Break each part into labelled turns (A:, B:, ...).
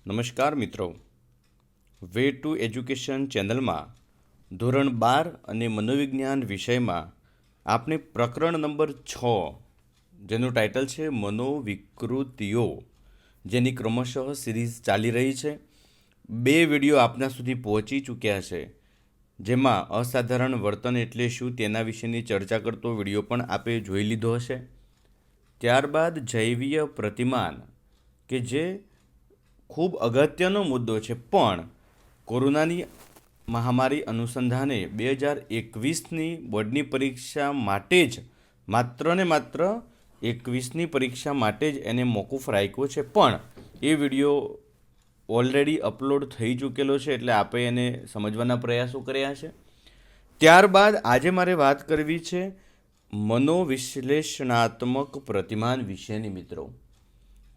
A: નમસ્કાર મિત્રો, way to education ચેનલમાં ધોરણ 12 અને મનોવિજ્ઞાન વિષયમાં આપણે પ્રકરણ નંબર 6 જેનું ટાઇટલ છે મનોવિકૃતિઓ, જેની ક્રમશઃ સિરીઝ ચાલી રહી છે. 2 વિડીયો આપના સુધી પહોંચી ચૂક્યા છે, જેમાં અસાધારણ વર્તન એટલે શું તેના વિશેની ચર્ચા કરતો વિડીયો પણ આપે જોઈ લીધો હશે. ત્યારબાદ જૈવીય પ્રતિમાન, કે જે ખૂબ અગત્યનો મુદ્દો છે, પણ કોરોનાની મહામારી અનુસંધાને 2021ની બોર્ડની પરીક્ષા માટે જ માત્ર 21ની પરીક્ષા માટે જ એને મોકૂફ રાખ્યો છે. પણ એ વિડીયો ઓલરેડી અપલોડ થઈ ચૂકેલો છે, એટલે આપણે એને સમજવાના પ્રયાસો કર્યા છે. ત્યારબાદ આજે મારે વાત કરવી છે મનોવિશ્લેષણાત્મક પ્રતિમાન વિશેની. મિત્રો,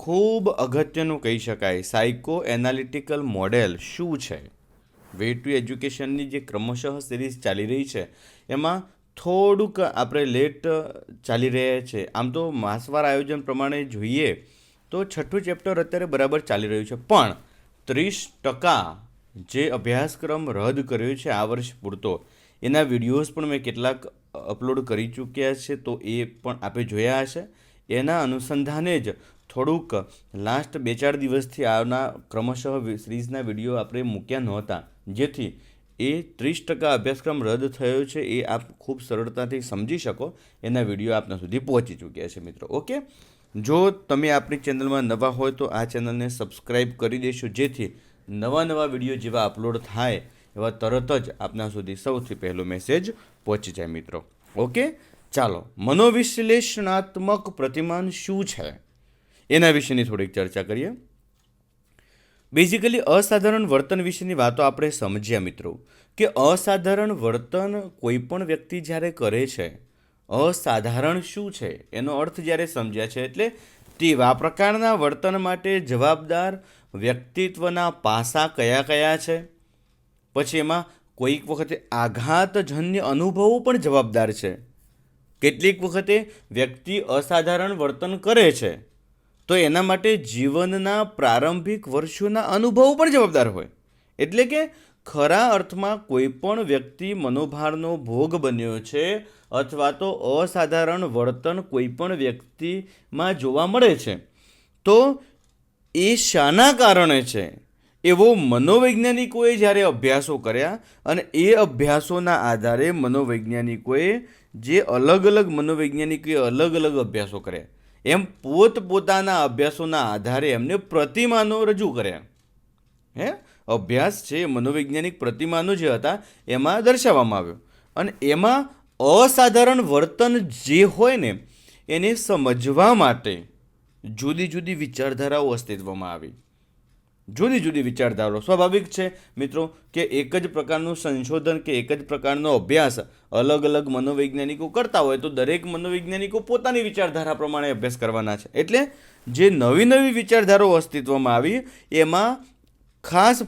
A: ખૂબ અગત્યનું કહી શકાય. સાયકો એનાલિટિકલ મોડેલ શું છે? વે ટુ એજ્યુકેશનની જે ક્રમશઃ સિરીઝ ચાલી રહી છે એમાં થોડુંક આપણે લેટ ચાલી રહ્યા છે. આમ તો માસવાર આયોજન પ્રમાણે જોઈએ તો 6થું ચેપ્ટર અત્યારે બરાબર ચાલી રહ્યું છે, પણ 30% જે અભ્યાસક્રમ રદ કર્યો છે આ વર્ષ પૂરતો, એના વિડીયોઝ પણ મેં કેટલાક અપલોડ કરી ચૂક્યા છે, તો એ પણ આપણે જોયા હશે. એના અનુસંધાને જ થોડુંક લાસ્ટ 2-4 દિવસથી આના ક્રમશઃ સિરીઝના વિડીયો આપણે મૂક્યા નહોતા, જેથી એ 30% અભ્યાસક્રમ રદ થયો છે એ આપ ખૂબ સરળતાથી સમજી શકો. એના વિડીયો આપના સુધી પહોંચી ચૂક્યા છે મિત્રો. ઓકે, જો તમે આપણી ચેનલમાં નવા હોય તો આ ચેનલને સબસ્ક્રાઈબ કરી દેશો, જેથી નવા વિડીયો જેવા અપલોડ થાય એવા તરત જ આપના સુધી સૌથી પહેલો મેસેજ પહોંચી જાય મિત્રો. ઓકે, ચાલો મનોવિશ્લેષણાત્મક પ્રતિમાન શું છે એના વિશેની થોડીક ચર્ચા કરીએ. બેઝિકલી અસાધારણ વર્તન વિશેની વાતો આપણે સમજ્યા મિત્રો, કે અસાધારણ વર્તન કોઈ પણ વ્યક્તિ જ્યારે કરે છે, અસાધારણ શું છે એનો અર્થ જ્યારે સમજ્યા છે, એટલે તેવા પ્રકારના વર્તન માટે જવાબદાર વ્યક્તિત્વના પાસા કયા કયા છે. પછી એમાં કોઈક વખતે આઘાતજન્ય અનુભવો પણ જવાબદાર છે. કેટલીક વખતે વ્યક્તિ અસાધારણ વર્તન કરે છે તો એના માટે જીવનના પ્રારંભિક વર્ષોના અનુભવો પણ જવાબદાર હોય. એટલે કે ખરા અર્થમાં કોઈ પણ વ્યક્તિ મનોભારનો ભોગ બન્યો છે અથવા તો અસાધારણ વર્તન કોઈ પણ વ્યક્તિમાં જોવા મળે છે, તો એ શાના કારણે છે એવો મનોવૈજ્ઞાનિકોએ જ્યારે અભ્યાસો કર્યા, અને એ અભ્યાસોના આધારે મનોવૈજ્ઞાનિકોએ જે અલગ અલગ અભ્યાસો કર્યા, એમ પોતપોતાના અભ્યાસોના આધારે એમને પ્રતિમાનો રજૂ કર્યા. અભ્યાસ છે મનોવૈજ્ઞાનિક પ્રતિમાનો જે હતા એમાં દર્શાવવામાં આવ્યો, અને એમાં અસાધારણ વર્તન જે હોય ને એને સમજવા માટે જુદી જુદી વિચારધારાઓ અસ્તિત્વમાં આવી. જુદી જુદી વિચારધારાઓ સ્વાભાવિક છે મિત્રો, કે એક જ પ્રકારનું સંશોધન કે એક જ પ્રકારનો અભ્યાસ અલગ અલગ મનોવૈજ્ઞાનિકો કરતા હોય તો દરેક મનોવૈજ્ઞાનિકો પોતાની વિચારધારા પ્રમાણે અભ્યાસ કરવાના છે. એટલે જે નવી વિચારધારાઓ અસ્તિત્વમાં આવી એમાં ખાસ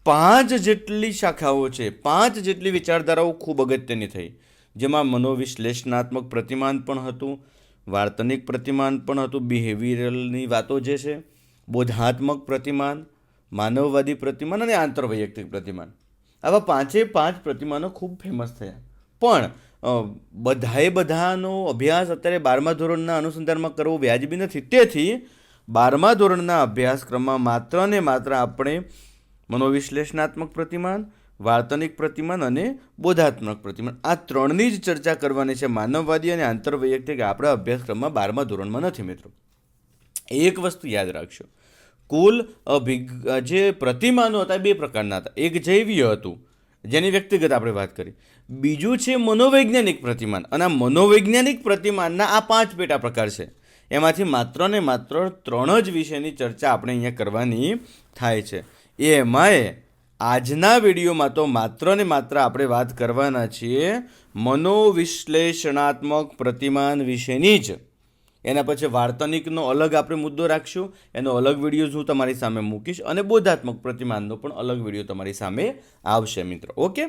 A: 5 જેટલી શાખાઓ છે, 5 જેટલી વિચારધારાઓ ખૂબ અગત્યની થઈ, જેમાં મનોવિશ્લેષણાત્મક પ્રતિમાન પણ હતું, વાર્તનિક પ્રતિમાન પણ હતું, બિહેવિયરલની વાતો જે છે, બોધાત્મક પ્રતિમાન, માનવવાદી પ્રતિમાન અને આંતરવૈયક્તિક પ્રતિમાન. આવા 5 પ્રતિમાનો ખૂબ ફેમસ થયા. પણ બધાનો અભ્યાસ અત્યારે 12મા ધોરણના અનુસંધાનમાં કરવો વ્યાજબી નથી. તેથી 12મા ધોરણના અભ્યાસક્રમમાં માત્ર આપણે મનોવિશ્લેષણાત્મક પ્રતિમાન, વાર્તનિક પ્રતિમાન અને બોધાત્મક પ્રતિમાન, આ 3ની જ ચર્ચા કરવાની છે. માનવવાદી અને આંતરવૈયક્તિક આપણા અભ્યાસક્રમમાં 12મા ધોરણમાં નથી મિત્રો. એક વસ્તુ યાદ રાખશો, કુલ જે પ્રતિમાનો હતા 2 પ્રકારના હતા. એક જૈવીય હતું, જેની વ્યક્તિગત આપણે વાત કરી. બીજું છે મનોવૈજ્ઞાનિક પ્રતિમાન, અને આ મનોવૈજ્ઞાનિક પ્રતિમાનના આ 5 પેટા પ્રકાર છે. એમાંથી માત્ર 3 જ વિષયની ચર્ચા આપણે અહીંયા કરવાની થાય છે. એમાંય આજના વિડીયોમાં તો માત્ર આપણે વાત કરવાના છીએ મનોવિશ્લેષણાત્મક પ્રતિમાન વિશેની જ. એના પછી વાર્તનિકનો અલગ આપણે મુદ્દો રાખશું, એનો અલગ વિડીયો હું તમારી સામે મૂકીશ, અને બોધાત્મક પ્રતિમાનનો પણ અલગ વિડીયો તમારી સામે આવશે મિત્રો. ઓકે,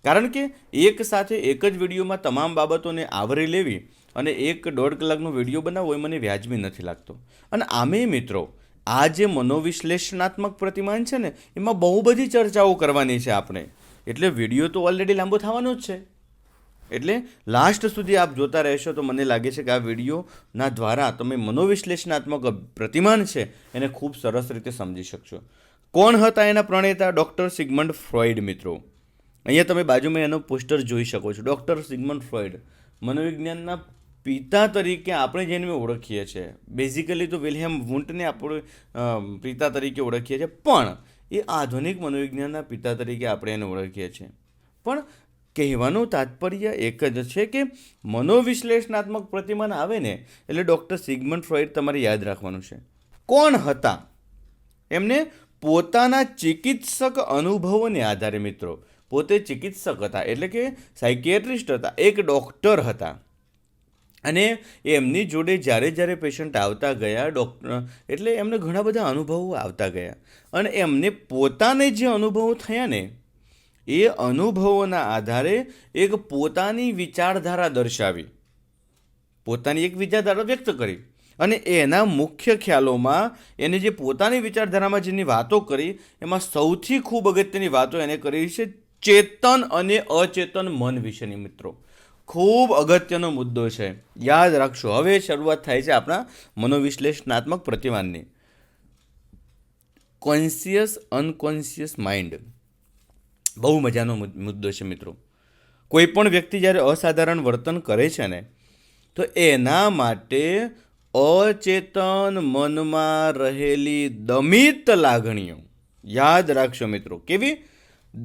A: કારણ કે એક સાથે એક જ વિડીયોમાં તમામ બાબતોને આવરી લેવી અને 1-1.5 કલાકનો વિડીયો બનાવવો એ મને વ્યાજબી નથી લાગતો. અને આમે મિત્રો આ જે મનોવિશ્લેષણાત્મક પ્રતિમાન છે ને એમાં બહુ બધી ચર્ચાઓ કરવાની છે આપણે, એટલે વિડીયો તો ઓલરેડી લાંબો થવાનો જ છે. એટલે લાસ્ટ સુધી આપ જોતા રહેશો તો મને લાગે છે કે આ વિડીયોના દ્વારા તમે મનોવિશ્લેષણાત્મક પ્રતિમાન છે એને ખૂબ સરસ રીતે સમજી શકશો. કોણ હતા એના પ્રણેતા? Doctor સિગમન્ડ Freud. મિત્રો અહીંયા તમે બાજુમાં એનો પોસ્ટર જોઈ શકો છો. ડૉક્ટર સિગમન્ડ ફ્રોઈડ મનોવિજ્ઞાનના પિતા તરીકે આપણે જેને ઓળખીએ છીએ. બેઝિકલી તો વિલિયમ વુન્ટને આપણે પિતા તરીકે ઓળખીએ છીએ, પણ એ આધુનિક મનોવિજ્ઞાનના પિતા તરીકે આપણે એને ઓળખીએ છીએ. પણ કહેવાનું તાત્પર્ય એક જ છે કે મનોવિશ્લેષણાત્મક પ્રતિમાન આવે ને એટલે ડૉક્ટર સિગમન્ડ ફ્રોઈડ તમારે યાદ રાખવાનું છે. કોણ હતા? એમને પોતાના ચિકિત્સક અનુભવોને આધારે, મિત્રો પોતે ચિકિત્સક હતા એટલે કે સાયકિયાટ્રિસ્ટ હતા, એક ડૉક્ટર હતા, અને એમની જોડે જ્યારે પેશન્ટ આવતા ગયા ડૉક્ટર એટલે એમને ઘણા બધા અનુભવો આવતા ગયા, અને એમને પોતાને જે અનુભવો થયા ને એ અનુભવોના આધારે એક પોતાની વિચારધારા દર્શાવી, પોતાની એક વિચારધારા વ્યક્ત કરી, અને એના મુખ્ય ખ્યાલોમાં એને જે પોતાની વિચારધારામાં જેની વાતો કરી એમાં સૌથી ખૂબ અગત્યની વાતો એને કરી છે ચેતન અને અચેતન મન વિશેની. મિત્રો ખૂબ અગત્યનો મુદ્દો છે, યાદ રાખશો. હવે શરૂઆત થાય છે આપણા મનોવિશ્લેષણાત્મક પ્રતિમાનની. કોન્શિયસ અનકોન્શિયસ માઇન્ડ બહુ મજાનો મુદ્દો છે મિત્રો. કોઈ પણ વ્યક્તિ જ્યારે અસાધારણ વર્તન કરે છે ને તો એના માટે અચેતન મનમાં રહેલી દમિત લાગણીઓ, યાદ રાખશો મિત્રો, કેવી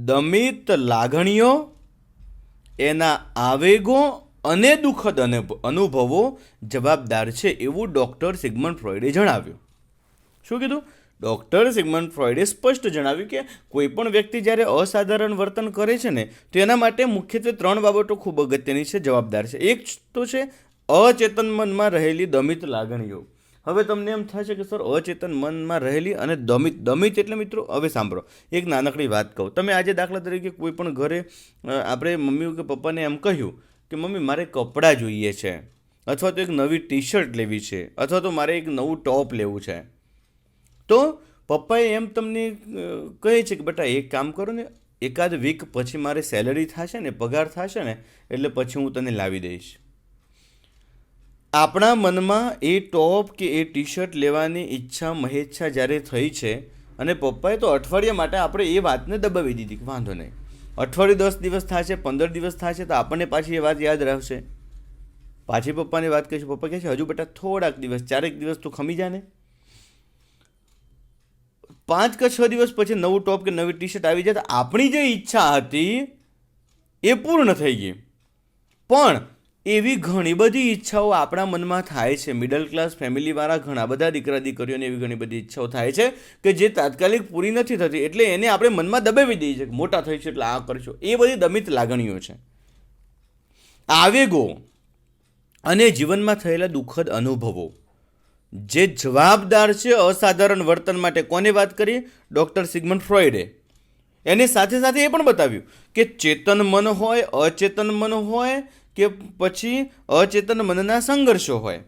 A: દમિત લાગણીઓ, એના આવેગો અને દુઃખદ અનુભવો જવાબદાર છે, એવું ડૉક્ટર સિગમન્ડ ફ્રોઈડે જણાવ્યું. શું કીધું? ડૉક્ટર સિગમન્ડ ફ્રોઈડે સ્પષ્ટ જણાવ્યું કે કોઈ પણ વ્યક્તિ જ્યારે અસાધારણ વર્તન કરે છે ને તો એના માટે મુખ્યત્વે 3 બાબતો ખૂબ અગત્યની છે, જવાબદાર છે. એક તો છે અચેતન મનમાં રહેલી દમિત લાગણીઓ. હવે તમને એમ થશે કે સર અચેતન મનમાં રહેલી અને દમિત એટલે મિત્રો, હવે સાંભળો, એક નાનકડી વાત કહું. તમે આજે દાખલા તરીકે કોઈ પણ ઘરે આપણે મમ્મી કે પપ્પાને એમ કહ્યું કે મમ્મી મારે કપડાં જોઈએ છે, અથવા તો એક નવી ટી શર્ટ લેવી છે, અથવા તો મારે એક નવું ટોપ લેવું છે, તો પપ્પાએ એમ તમને કહે છે કે બેટા એક કામ કરો ને, એકાદ વીક પછી મારે સેલરી થશે ને, પગાર થશે ને, એટલે પછી હું તને લાવી દઈશ. આપણા મનમાં એ ટોપ કે એ ટી શર્ટ લેવાની ઈચ્છા મહેચ્છા જ્યારે થઈ છે, અને પપ્પાએ તો અઠવાડિયા માટે આપણે એ વાતને દબાવી દીધી કે વાંધો નહીં, અઠવાડિયું 10 દિવસ થશે, 15 દિવસ થશે, તો આપણને પાછી એ વાત યાદ રહેશે. પાછી પપ્પાની વાત કહીશું, પપ્પા કહે છે હજુ બેટા થોડાક દિવસ, 4 દિવસ તું ખમી જા ને. 5 કે 6 દિવસ પછી નવું ટોપ કે નવી ટી શર્ટ આવી જાય તો આપણી જે ઈચ્છા હતી એ પૂર્ણ થઈ ગઈ. પણ એવી ઘણી બધી ઈચ્છાઓ આપણા મનમાં થાય છે. મિડલ ક્લાસ ફેમિલીવાળા ઘણા બધા દીકરા દીકરીઓને એવી ઘણી બધી ઈચ્છાઓ થાય છે કે જે તાત્કાલિક પૂરી નથી થતી, એટલે એને આપણે મનમાં દબાવી દઈએ છીએ કે મોટા થઈશું એટલે આ કરશો. એ બધી દમિત લાગણીઓ છે, આવેગો અને જીવનમાં થયેલા દુઃખદ અનુભવો જે જવાબદાર છે અસાધારણ વર્તન માટે. કોને વાત કરી? ડૉક્ટર સિગમન્ડ ફ્રોઈડે. એની સાથે સાથે એ પણ બતાવ્યું કે ચેતન મન હોય, અચેતન મન હોય કે પછી અચેતન મનના સંઘર્ષો હોય,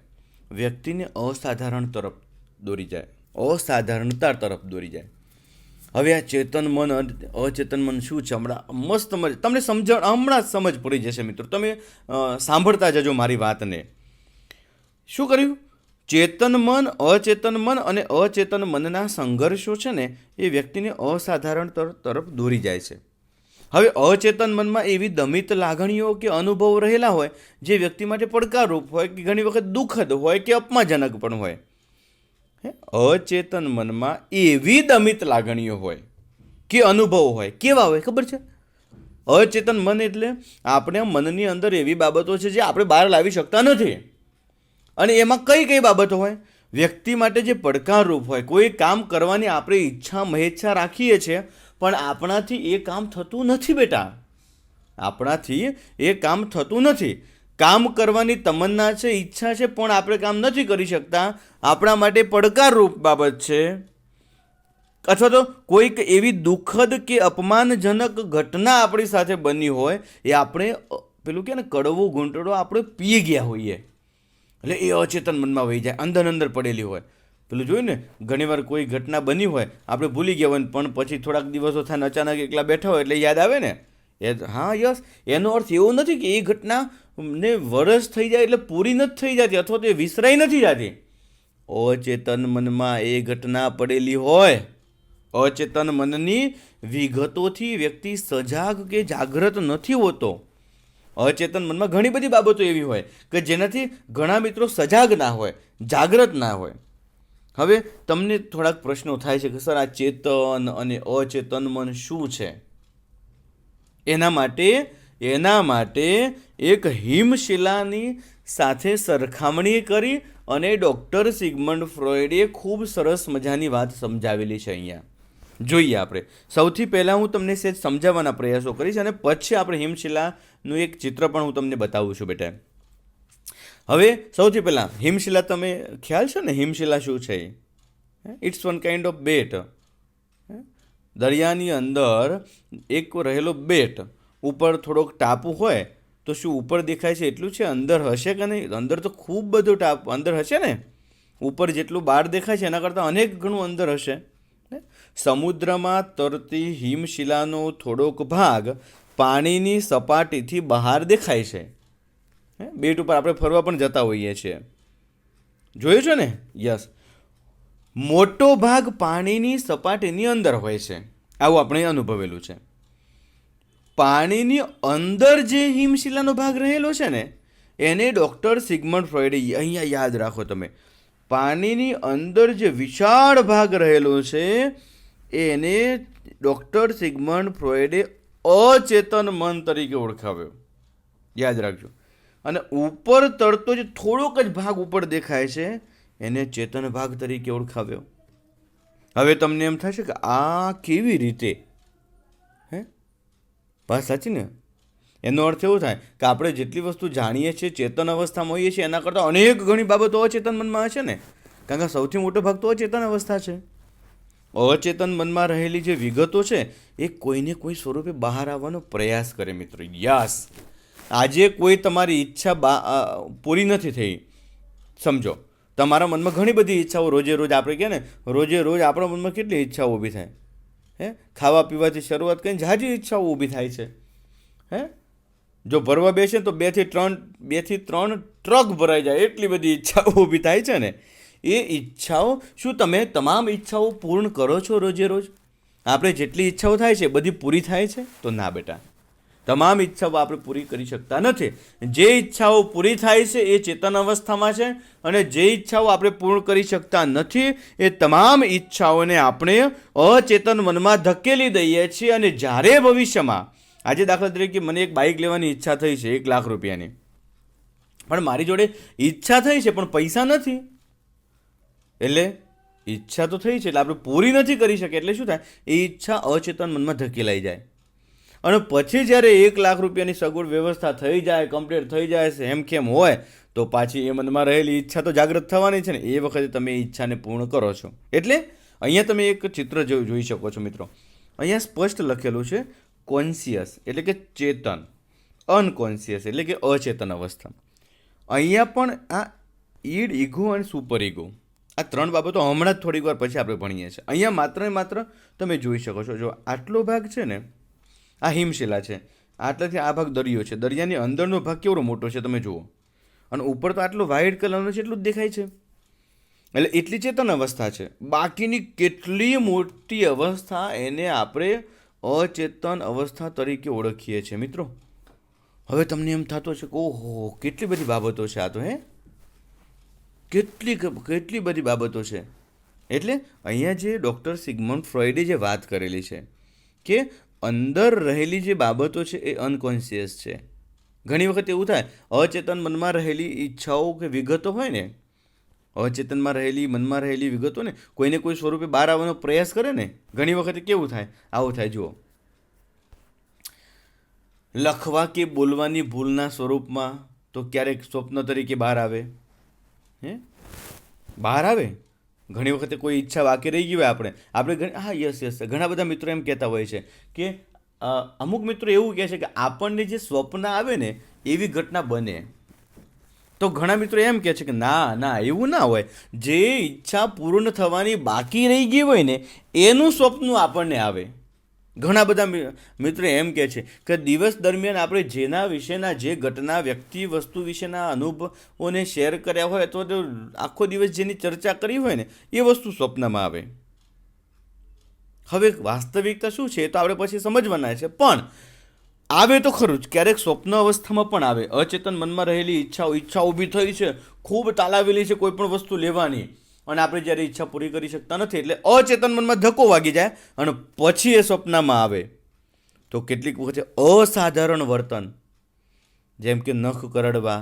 A: વ્યક્તિને અસાધારણ તરફ દોરી જાય, અસાધારણતા તરફ દોરી જાય. હવે આ ચેતન મન અચેતન મન શું છે? હમણાં મસ્ત તમને હમણાં સમજ પડી જશે મિત્રો. તમે સાંભળતા જજો મારી વાતને. શું કર્યું? ચેતન મન, અચેતન મન અને અચેતન મનના સંઘર્ષો છે ને એ વ્યક્તિને અસાધારણ તરફ દોરી જાય છે. હવે અચેતન મનમાં એવી દમિત લાગણીઓ કે અનુભવો રહેલા હોય જે વ્યક્તિ માટે પડકારરૂપ હોય કે ઘણી વખત દુઃખદ હોય કે અપમાનજનક પણ હોય. અચેતન મનમાં એવી દમિત લાગણીઓ હોય કે અનુભવો હોય. કેવા હોય ખબર છે? અચેતન મન એટલે આપણે મનની અંદર એવી બાબતો છે જે આપણે બહાર લાવી શકતા નથી. અને એમાં કઈ કઈ બાબતો હોય? વ્યક્તિ માટે જે પડકારરૂપ હોય, કોઈ કામ કરવાની આપણે ઈચ્છા મહેચ્છા રાખીએ છીએ પણ આપણાથી એ કામ થતું નથી બેટા, આપણાથી એ કામ થતું નથી. કામ કરવાની તમન્ના છે, ઈચ્છા છે, પણ આપણે કામ નથી કરી શકતા, આપણા માટે પડકારરૂપ બાબત છે. અથવા તો કોઈક એવી દુઃખદ કે અપમાનજનક ઘટના આપણી સાથે બની હોય, એ આપણે પેલું કે ને કડવો ઘૂંટડો આપણે પી ગયા હોઈએ, એટલે એ અચેતન મનમાં વહી જાય, અંદર પડેલી હોય. પેલું જોયું ને, ઘણીવાર કોઈ ઘટના બની હોય, આપણે ભૂલી ગયા હોય પણ પછી થોડાક દિવસો થાય અચાનક એકલા બેઠા હોય એટલે યાદ આવે ને. હા યસ, એનો અર્થ એવો નથી કે એ ઘટના ને વરસ થઈ જાય એટલે પૂરી નથી થઈ જતી અથવા તો એ વિસરાઈ નથી જતી. અચેતન મનમાં એ ઘટના પડેલી હોય. અચેતન મનની વિગતોથી વ્યક્તિ સજાગ કે જાગૃત નથી હોતો. અચેતન મનમાં ઘણી બધી બાબતો એવી હોય કે જેનાથી ઘણા મિત્રો સજાગ ના હોય, જાગૃત ના હોય. હવે તમને થોડાક પ્રશ્નો થાય છે કે સર આ ચેતન અને અચેતન મન શું છે? એના માટે એક હિમશિલાની સાથે સરખામણી કરી અને ડૉક્ટર સિગમન્ડ ફ્રોઈડે ખૂબ સરસ મજાની વાત સમજાવેલી છે. અહીંયા જોઈએ આપણે. સૌથી પહેલાં હું તમને સેજ સમજાવવાના પ્રયાસો કરીશ અને પછી આપણે હિમશિલાનું એક ચિત્ર પણ હું તમને બતાવું છું બેટા. હવે સૌથી પહેલાં હિમશિલા, તમે ખ્યાલ છે ને હિમશિલા શું છે? ઇટ્સ વન કાઇન્ડ ઓફ બેટ. દરિયાની અંદર એક રહેલો બેટ, ઉપર થોડોક ટાપુ હોય તો શું ઉપર દેખાય છે એટલું છે? અંદર હશે કે નહીં? અંદર તો ખૂબ બધો ટાપુ અંદર હશે ને. ઉપર જેટલું બહાર દેખાય છે એના કરતાં અનેક ગણું અંદર હશે. સમુદ્રમાં તરતી હિમશિલાનો થોડોક ભાગ પાણીની સપાટીથી બહાર દેખાય છે. બેટ ઉપર આપણે ફરવા પણ જતા હોઈએ છીએ, જોયું છે ને? યસ. મોટો ભાગ પાણીની સપાટીની અંદર હોય છે, આવું આપણે અનુભવેલું છે. પાણીની અંદર જે હિમશિલાનો ભાગ રહેલો છે ને એને ડૉક્ટર સિગમન્ડ ફ્રોઈડે, અહીંયા યાદ રાખો તમે, પાણીની અંદર જે વિશાળ ભાગ રહેલો છે એને ડૉક્ટર સિગમન્ડ ફ્રોઈડે અચેતન મન તરીકે ઓળખાવ્યો. યાદ રાખજો. અને ઉપર તરતો જે થોડોક જ ભાગ ઉપર દેખાય છે એને ચેતન ભાગ તરીકે ઓળખાવ્યો. હવે તમને એમ થશે કે આ કેવી રીતે? વાત સાચી ને? એનો અર્થ એવો થાય કે આપણે જેટલી વસ્તુ જાણીએ છીએ, ચેતન અવસ્થામાં હોઈએ છીએ, એના કરતાં અનેક ઘણી બાબતો અચેતન મનમાં હશે ને. કારણ કે સૌથી મોટો ભાગ તો અચેતન અવસ્થા છે. અચેતન મનમાં રહેલી જે વિગતો છે એ કોઈને કોઈ સ્વરૂપે બહાર આવવાનો પ્રયાસ કરે મિત્રો. યસ, આજે કોઈ તમારી ઈચ્છા પૂરી નથી થઈ, સમજો. તમારા મનમાં ઘણી બધી ઈચ્છાઓ રોજે રોજ, આપણે કહે ને રોજે રોજ આપણા મનમાં કેટલી ઈચ્છાઓ ઊભી થાય. ખાવા પીવાથી શરૂઆત કરીને જાજી ઈચ્છાઓ ઊભી થાય છે. જો ભરવા બેસે તો 2 થી 3 ટ્રક ભરાઈ જાય, એટલી બધી ઈચ્છાઓ ઊભી થાય છે ને. એ ઈચ્છાઓ, શું તમે તમામ ઈચ્છાઓ પૂર્ણ કરો છો રોજે રોજ? આપણે જેટલી ઈચ્છાઓ થાય છે બધી પૂરી થાય છે? તો ના બેટા, તમામ ઈચ્છાઓ આપણે પૂરી કરી શકતા નથી. જે ઈચ્છાઓ પૂરી થાય છે એ ચેતન અવસ્થામાં છે અને જે ઈચ્છાઓ આપણે પૂર્ણ કરી શકતા નથી એ તમામ ઈચ્છાઓને આપણે અચેતન મનમાં ધકેલી દઈએ છીએ. અને જ્યારે ભવિષ્યમાં, આજે દાખલા તરીકે મને એક બાઇક લેવાની ઈચ્છા થઈ છે 1 લાખ રૂપિયાની, પણ મારી જોડે ઈચ્છા થઈ છે પણ પૈસા નથી. એટલે ઈચ્છા તો થઈ છે એટલે આપણે પૂરી નથી કરી શકીએ. એટલે શું થાય? એ ઈચ્છા અચેતન મનમાં ધકેલાઈ જાય. અને પછી જ્યારે 1 લાખ રૂપિયાની સગવડ વ્યવસ્થા થઈ જાય, કમ્પ્લીટ થઈ જાય છે હેમખેમ હોય, તો પાછી એ મનમાં રહેલી ઈચ્છા તો જાગૃત થવાની છે ને. એ વખતે તમે એ ઈચ્છાને પૂર્ણ કરો છો. એટલે અહીંયા તમે એક ચિત્ર જોઈ શકો છો મિત્રો. અહીંયા સ્પષ્ટ લખેલું છે કોન્શિયસ એટલે કે ચેતન, અનકોન્શિયસ એટલે કે અચેતન અવસ્થા. અહીંયા પણ આ ઈડ, ઈગો અને સુપર ઈગો, આ 3 બાબતો હમણાં જ થોડીક વાર પછી આપણે ભણીએ છીએ. અહીંયા માત્ર ને માત્ર તમે જોઈ શકો છો, જો આટલો ભાગ છે ને આ હિમશિલા છે, આટલાથી આ ભાગ દરિયો છે. દરિયાની અંદરનો ભાગ કેવડો મોટો છે તમે જુઓ, અને ઉપર તો આટલો વ્હાઇટ કલરનો છે એટલું જ દેખાય છે. એટલે એટલી ચેતન અવસ્થા છે. બાકીની કેટલી મોટી અવસ્થા એને આપણે અચેતન અવસ્થા તરીકે ઓળખીએ છીએ મિત્રો. હવે તમને એમ થતો છે કે ઓહો કેટલી બધી બાબતો છે આ તો. કેટલી બધી બાબતો છે. એટલે અહીંયા જે ડૉક્ટર સિગમન્ડ ફ્રોઈડે જે વાત કરેલી છે કે અંદર રહેલી જે બાબતો છે એ અનકોન્શિયસ છે. ઘણી વખત એવું થાય, અચેતન મનમાં રહેલી ઈચ્છાઓ કે વિગતો હોય ને, અચેતનમાં રહેલી, મનમાં રહેલી વિગતો ને કોઈને કોઈ સ્વરૂપે બહાર આવવાનો પ્રયાસ કરે ને, ઘણી વખતે કેવું થાય? આવું થાય. જુઓ, લખવા કે બોલવાની ભૂલના સ્વરૂપમાં તો ક્યારેક સ્વપ્ન તરીકે બહાર આવે. બહાર આવે. ઘણી વખતે કોઈ ઈચ્છા બાકી રહી ગઈ હોય આપણે હા યસ ઘણા બધા મિત્રો એમ કહેતા હોય છે કે અમુક મિત્રો એવું કહે છે કે આપણને જે સ્વપ્ન આવે ને એવી ઘટના બને. તો ઘણા મિત્રો એમ કહે છે કે ના એવું ના હોય, જે ઈચ્છા પૂર્ણ થવાની બાકી રહી ગઈ હોય ને એનું સ્વપ્ન આપણને આવે. ઘણા બધા મિત્રો એમ કહે છે કે દિવસ દરમિયાન આપણે જેના વિશેના જે ઘટના, વ્યક્તિ, વસ્તુ વિશેના અનુભવોને શેર કર્યા હોય અથવા તો આખો દિવસ જેની ચર્ચા કરી હોય ને એ વસ્તુ સ્વપ્નમાં આવે. હવે વાસ્તવિકતા શું છે તો આપણે પછી સમજવાના છે, પણ આવે તો ખરું જ. ક્યારેક સ્વપ્ન અવસ્થામાં પણ આવે. અચેતન મનમાં રહેલી ઈચ્છા ઊભી થઈ છે, ખૂબ તાલાવેલી છે કોઈ પણ વસ્તુ લેવાની, અને આપણે જ્યારે ઈચ્છા પૂરી કરી શકતા નથી એટલે અચેતન મનમાં ધક્કો વાગી જાય અને પછી એ સ્વપ્નમાં આવે. તો કેટલીક વખતે અસાધારણ વર્તન, જેમ કે નખ કરડવા,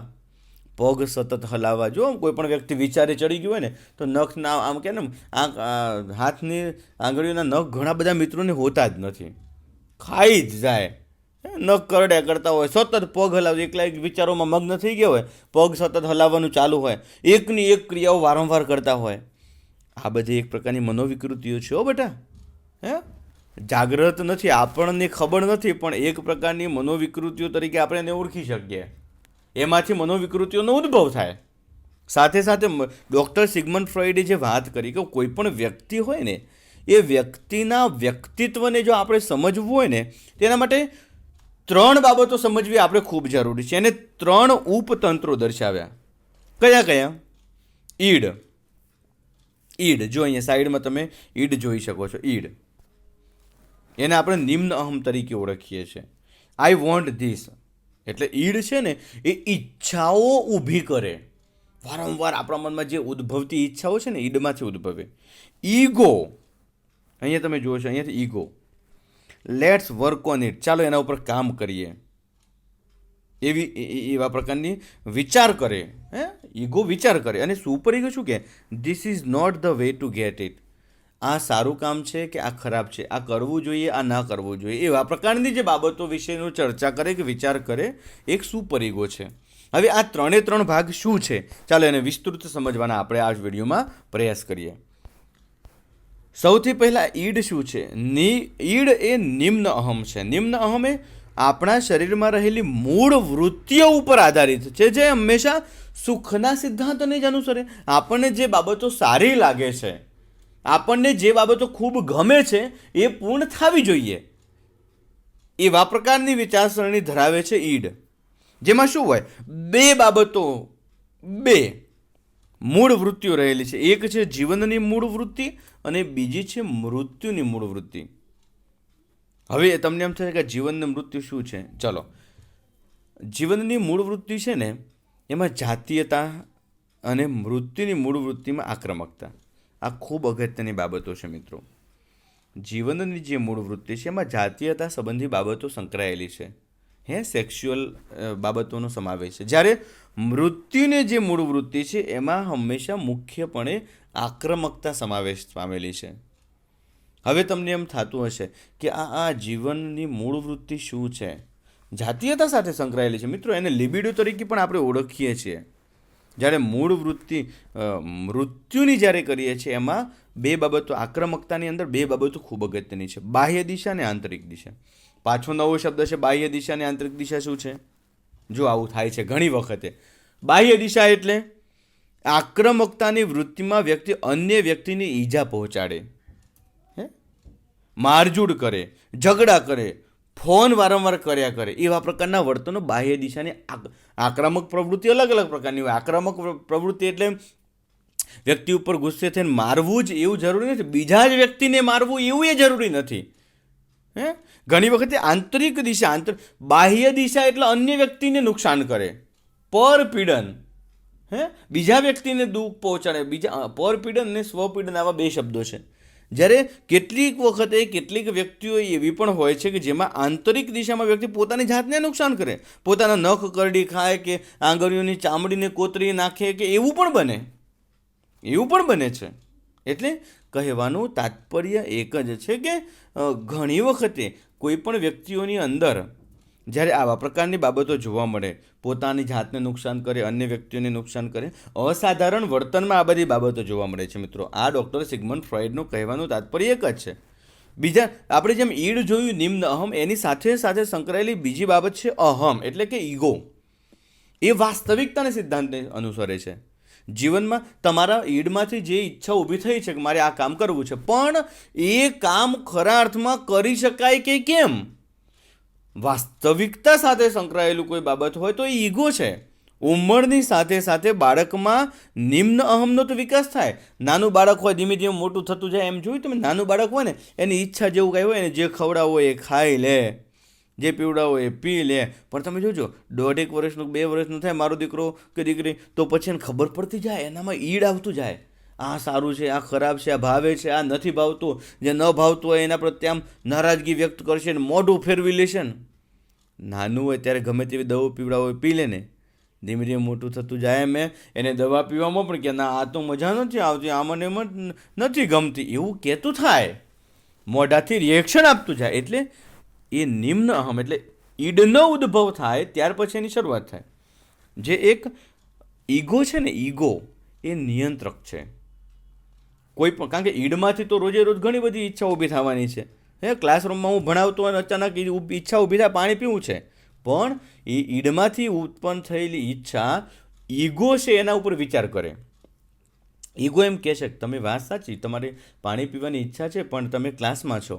A: પગ સતત હલાવવા. જો કોઈ પણ વ્યક્તિ વિચારે ચડી ગયું હોય ને તો નખના આમ કે ને હાથની આંગળીઓના નખ ઘણા બધા મિત્રોને હોતા જ નથી, ખાઈ જ જાય. નખ કરડ્યા કરતા હોય, સતત પગ હલાવે, એકલા એક વિચારોમાં મગ્ન થઈ ગયા હોય, પગ સતત હલાવવાનું ચાલુ હોય, એકની એક ક્રિયાઓ વારંવાર કરતા હોય. આ બધી એક પ્રકારની મનોવિકૃતિઓ છે બેટા. જાગ્રત નથી, આપણને ખબર નથી, પણ એક પ્રકારની મનોવિકૃતિઓ તરીકે આપણે એને ઓળખી શકીએ. એમાંથી મનોવિકૃતિઓનો ઉદ્ભવ થાય. સાથે સાથે ડૉક્ટર સિગમન્ડ ફ્રોઈડે જે વાત કરી કે કોઈ પણ વ્યક્તિ હોય ને એ વ્યક્તિના વ્યક્તિત્વને જો આપણે સમજવું હોય ને તેના માટે 3 બાબતો સમજવી આપણે ખૂબ જરૂરી છે. એને 3 ઉપતંત્રો દર્શાવ્યા. કયા કયા? ઈડ. જો અહીંયા સાઈડમાં તમે ઈડ જોઈ શકો છો. ઈડ એને આપણે નિમ્ન અહમ તરીકે ઓળખીએ છીએ. આઈ વોન્ટ ધીસ એટલે ઈડ છે ને એ ઈચ્છાઓ ઊભી કરે. વારંવાર આપણા મનમાં જે ઉદ્ભવતી ઈચ્છાઓ છે ને ઈડમાંથી ઉદ્ભવે. ઈગો, અહીંયા તમે જુઓ છો, અહીંયાથી ego, let's work on it, ચાલો એના ઉપર કામ કરીએ, એવા પ્રકારની વિચાર કરે. ઈગો વિચાર કરે. અને સુપર ઈગો શું કે this is not the way to get it, આ સારું કામ છે કે આ ખરાબ છે, આ કરવું જોઈએ, આ ના કરવું જોઈએ, એવા પ્રકારની જે બાબતો વિશેનું ચર્ચા કરે કે વિચાર કરે, એક સુપર ઈગો છે. હવે આ 3 ભાગ શું છે ચાલો એને વિસ્તૃત સમજવાના આપણે આ વિડીયોમાં પ્રયાસ કરીએ. સૌથી પહેલાં ઈડ શું છે? ઈડ એ નિમ્ન અહમ છે. નિમ્ન અહમ એ આપણા શરીરમાં રહેલી મૂળ વૃત્તિઓ ઉપર આધારિત છે, જે હંમેશા સુખના સિદ્ધાંતને જ અનુસરે. આપણને જે બાબતો સારી લાગે છે, આપણને જે બાબતો ખૂબ ગમે છે એ પૂર્ણ થવી જોઈએ, એવા પ્રકારની વિચારસરણી ધરાવે છે ઈડ. જેમાં શું હોય? 2 બાબતો, 2 મૂળ વૃત્તિઓ રહેલી છે. એક છે જીવનની મૂળ વૃત્તિ અને બીજી છે મૃત્યુની મૂળ વૃત્તિ. હવે તમને એમ થશે કે જીવનની મૃત્યુ શું છે? ચલો, જીવનની મૂળ વૃત્તિ છે ને એમાં જાતીયતા અને મૃત્યુની મૂળ વૃત્તિમાં આક્રમકતા. આ ખૂબ અગત્યની બાબતો છે મિત્રો. જીવનની જે મૂળ વૃત્તિ છે એમાં જાતીયતા સંબંધી બાબતો સંકળાયેલી છે, સેક્સ્યુઅલ બાબતોનો સમાવેશ છે. જ્યારે મૃત્યુની જે મૂળ વૃત્તિ છે એમાં હંમેશા મુખ્યપણે આક્રમકતા સમાવેશ પામેલી છે. હવે તમને એમ થતું હશે કે આ જીવનની મૂળ વૃત્તિ શું છે? જાતીયતા સાથે સંકળાયેલી છે મિત્રો. એને લિબિડો તરીકે પણ આપણે ઓળખીએ છીએ. જ્યારે મૂળ વૃત્તિ મૃત્યુની જ્યારે કરીએ છીએ એમાં 2 બાબતો, આક્રમકતાની અંદર 2 બાબતો ખૂબ અગત્યની છે, બાહ્ય દિશા અને આંતરિક દિશા. પાછો નવો શબ્દ છે બાહ્ય દિશા અને આંતરિક દિશા. શું છે? જો આવું થાય છે ઘણી વખતે. બાહ્ય દિશા એટલે આક્રમકતાની વૃત્તિમાં વ્યક્તિ અન્ય વ્યક્તિને ઈજા પહોંચાડે, મારઝૂડ કરે, ઝઘડા કરે, ફોન વારંવાર કર્યા કરે, એવા પ્રકારના વર્તનો બાહ્ય દિશાની આક્રમક પ્રવૃત્તિ અલગ અલગ પ્રકારની હોય. આક્રમક પ્રવૃત્તિ એટલે વ્યક્તિ ઉપર ગુસ્સે થઈને મારવું જ એવું જરૂરી નથી, બીજા જ વ્યક્તિને મારવું એવું એ જરૂરી નથી. ઘણી વખતે આંતરિક દિશા, બાહ્ય દિશા એટલે અન્ય વ્યક્તિને નુકસાન કરે, પરપીડન, બીજા વ્યક્તિને દુઃખ પહોંચાડે. પરપીડન અને સ્વપીડન આવા 2 શબ્દો છે. જ્યારે કેટલીક વખતે કેટલીક વ્યક્તિઓ એવી પણ હોય છે કે જેમાં આંતરિક દિશામાં વ્યક્તિ પોતાની જાતને નુકસાન કરે, પોતાના નખ કરડી ખાય કે આંગળીઓની ચામડીને કોતરી નાખે કે એવું પણ બને છે. એટલે કહેવાનું તાત્પર્ય એક જ છે કે ઘણી વખતે કોઈ પણ વ્યક્તિઓની અંદર જ્યારે આવા પ્રકારની બાબતો જોવા મળે, પોતાની જાતને નુકસાન કરે, અન્ય વ્યક્તિઓને નુકસાન કરે, અસાધારણ વર્તનમાં આ બધી બાબતો જોવા મળે છે મિત્રો. આ ડૉક્ટર સિગમન્ડ ફ્રોઈડનું કહેવાનું તાત્પર્ય એક જ છે. બીજા આપણે જેમ ઈડ જોયું નિમ્ન અહમ, એની સાથે સાથે સંકળાયેલી બીજી બાબત છે અહમ એટલે કે ઈગો. એ વાસ્તવિકતાના સિદ્ધાંતને અનુસરે છે. જીવનમાં તમારા ઈડમાંથી જે ઈચ્છા ઊભી થઈ છે કે મારે આ કામ કરવું છે, પણ એ કામ ખરા અર્થમાં કરી શકાય કે કેમ, વાસ્તવિકતા સાથે સંકળાયેલું કોઈ બાબત હોય તો એ ઈગો છે. ઉંમરની સાથે સાથે બાળકમાં નિમ્ન અહમનો તો વિકાસ થાય. નાનું બાળક હોય ધીમે ધીમે મોટું થતું જાય. એમ જોયું તમે, નાનું બાળક હોય ને એની ઈચ્છા જેવું કાંઈ હોય ને, જે ખવડાવો એ ખાઈ લે, જે પીવડાવો એ પી લે. પણ તમે જોજો 1.5 વર્ષનું 2 વર્ષનું થાય મારો દીકરો કે દીકરી, તો પછી એને ખબર પડતી જાય, એનામાં ઈડ આવતું જાય. આ સારું છે, આ ખરાબ છે, આ ભાવે છે, આ નથી ભાવતું. જે ન ભાવતું હોય એના પ્રત્યે આમ નારાજગી વ્યક્ત કરશે ને મોઢું ફેરવી લેશે ને. નાનું હોય ત્યારે ગમે તેવી દવા પીવડાવો પી લે ને, ધીમે ધીમે મોટું થતું જાય મેં એને દવા પીવામાં પણ કે ના આ તો મજા નથી આવતી, આ મને નથી ગમતી, એવું કહેતું થાય, મોઢાથી રિએક્શન આપતું જાય. એટલે એ નિમ્ન અહમ એટલે ઈડનો ઉદ્ભવ થાય ત્યાર પછી એની શરૂઆત થાય. જે એક ઈગો છે ને, ઈગો એ નિયંત્રક છે કોઈ પણ. કારણ કે ઈડમાંથી તો રોજે રોજ ઘણી બધી ઈચ્છા ઊભી થવાની છે. ક્લાસરૂમમાં હું ભણાવતો અને અચાનક ઈચ્છા ઊભી થાય પાણી પીવું છે, પણ એ ઈડમાંથી ઉત્પન્ન થયેલી ઈચ્છા ઈગો છે એના ઉપર વિચાર કરે. ઈગો એમ કહે છે કે તમે વાત સાચી, તમારે પાણી પીવાની ઈચ્છા છે, પણ તમે ક્લાસમાં છો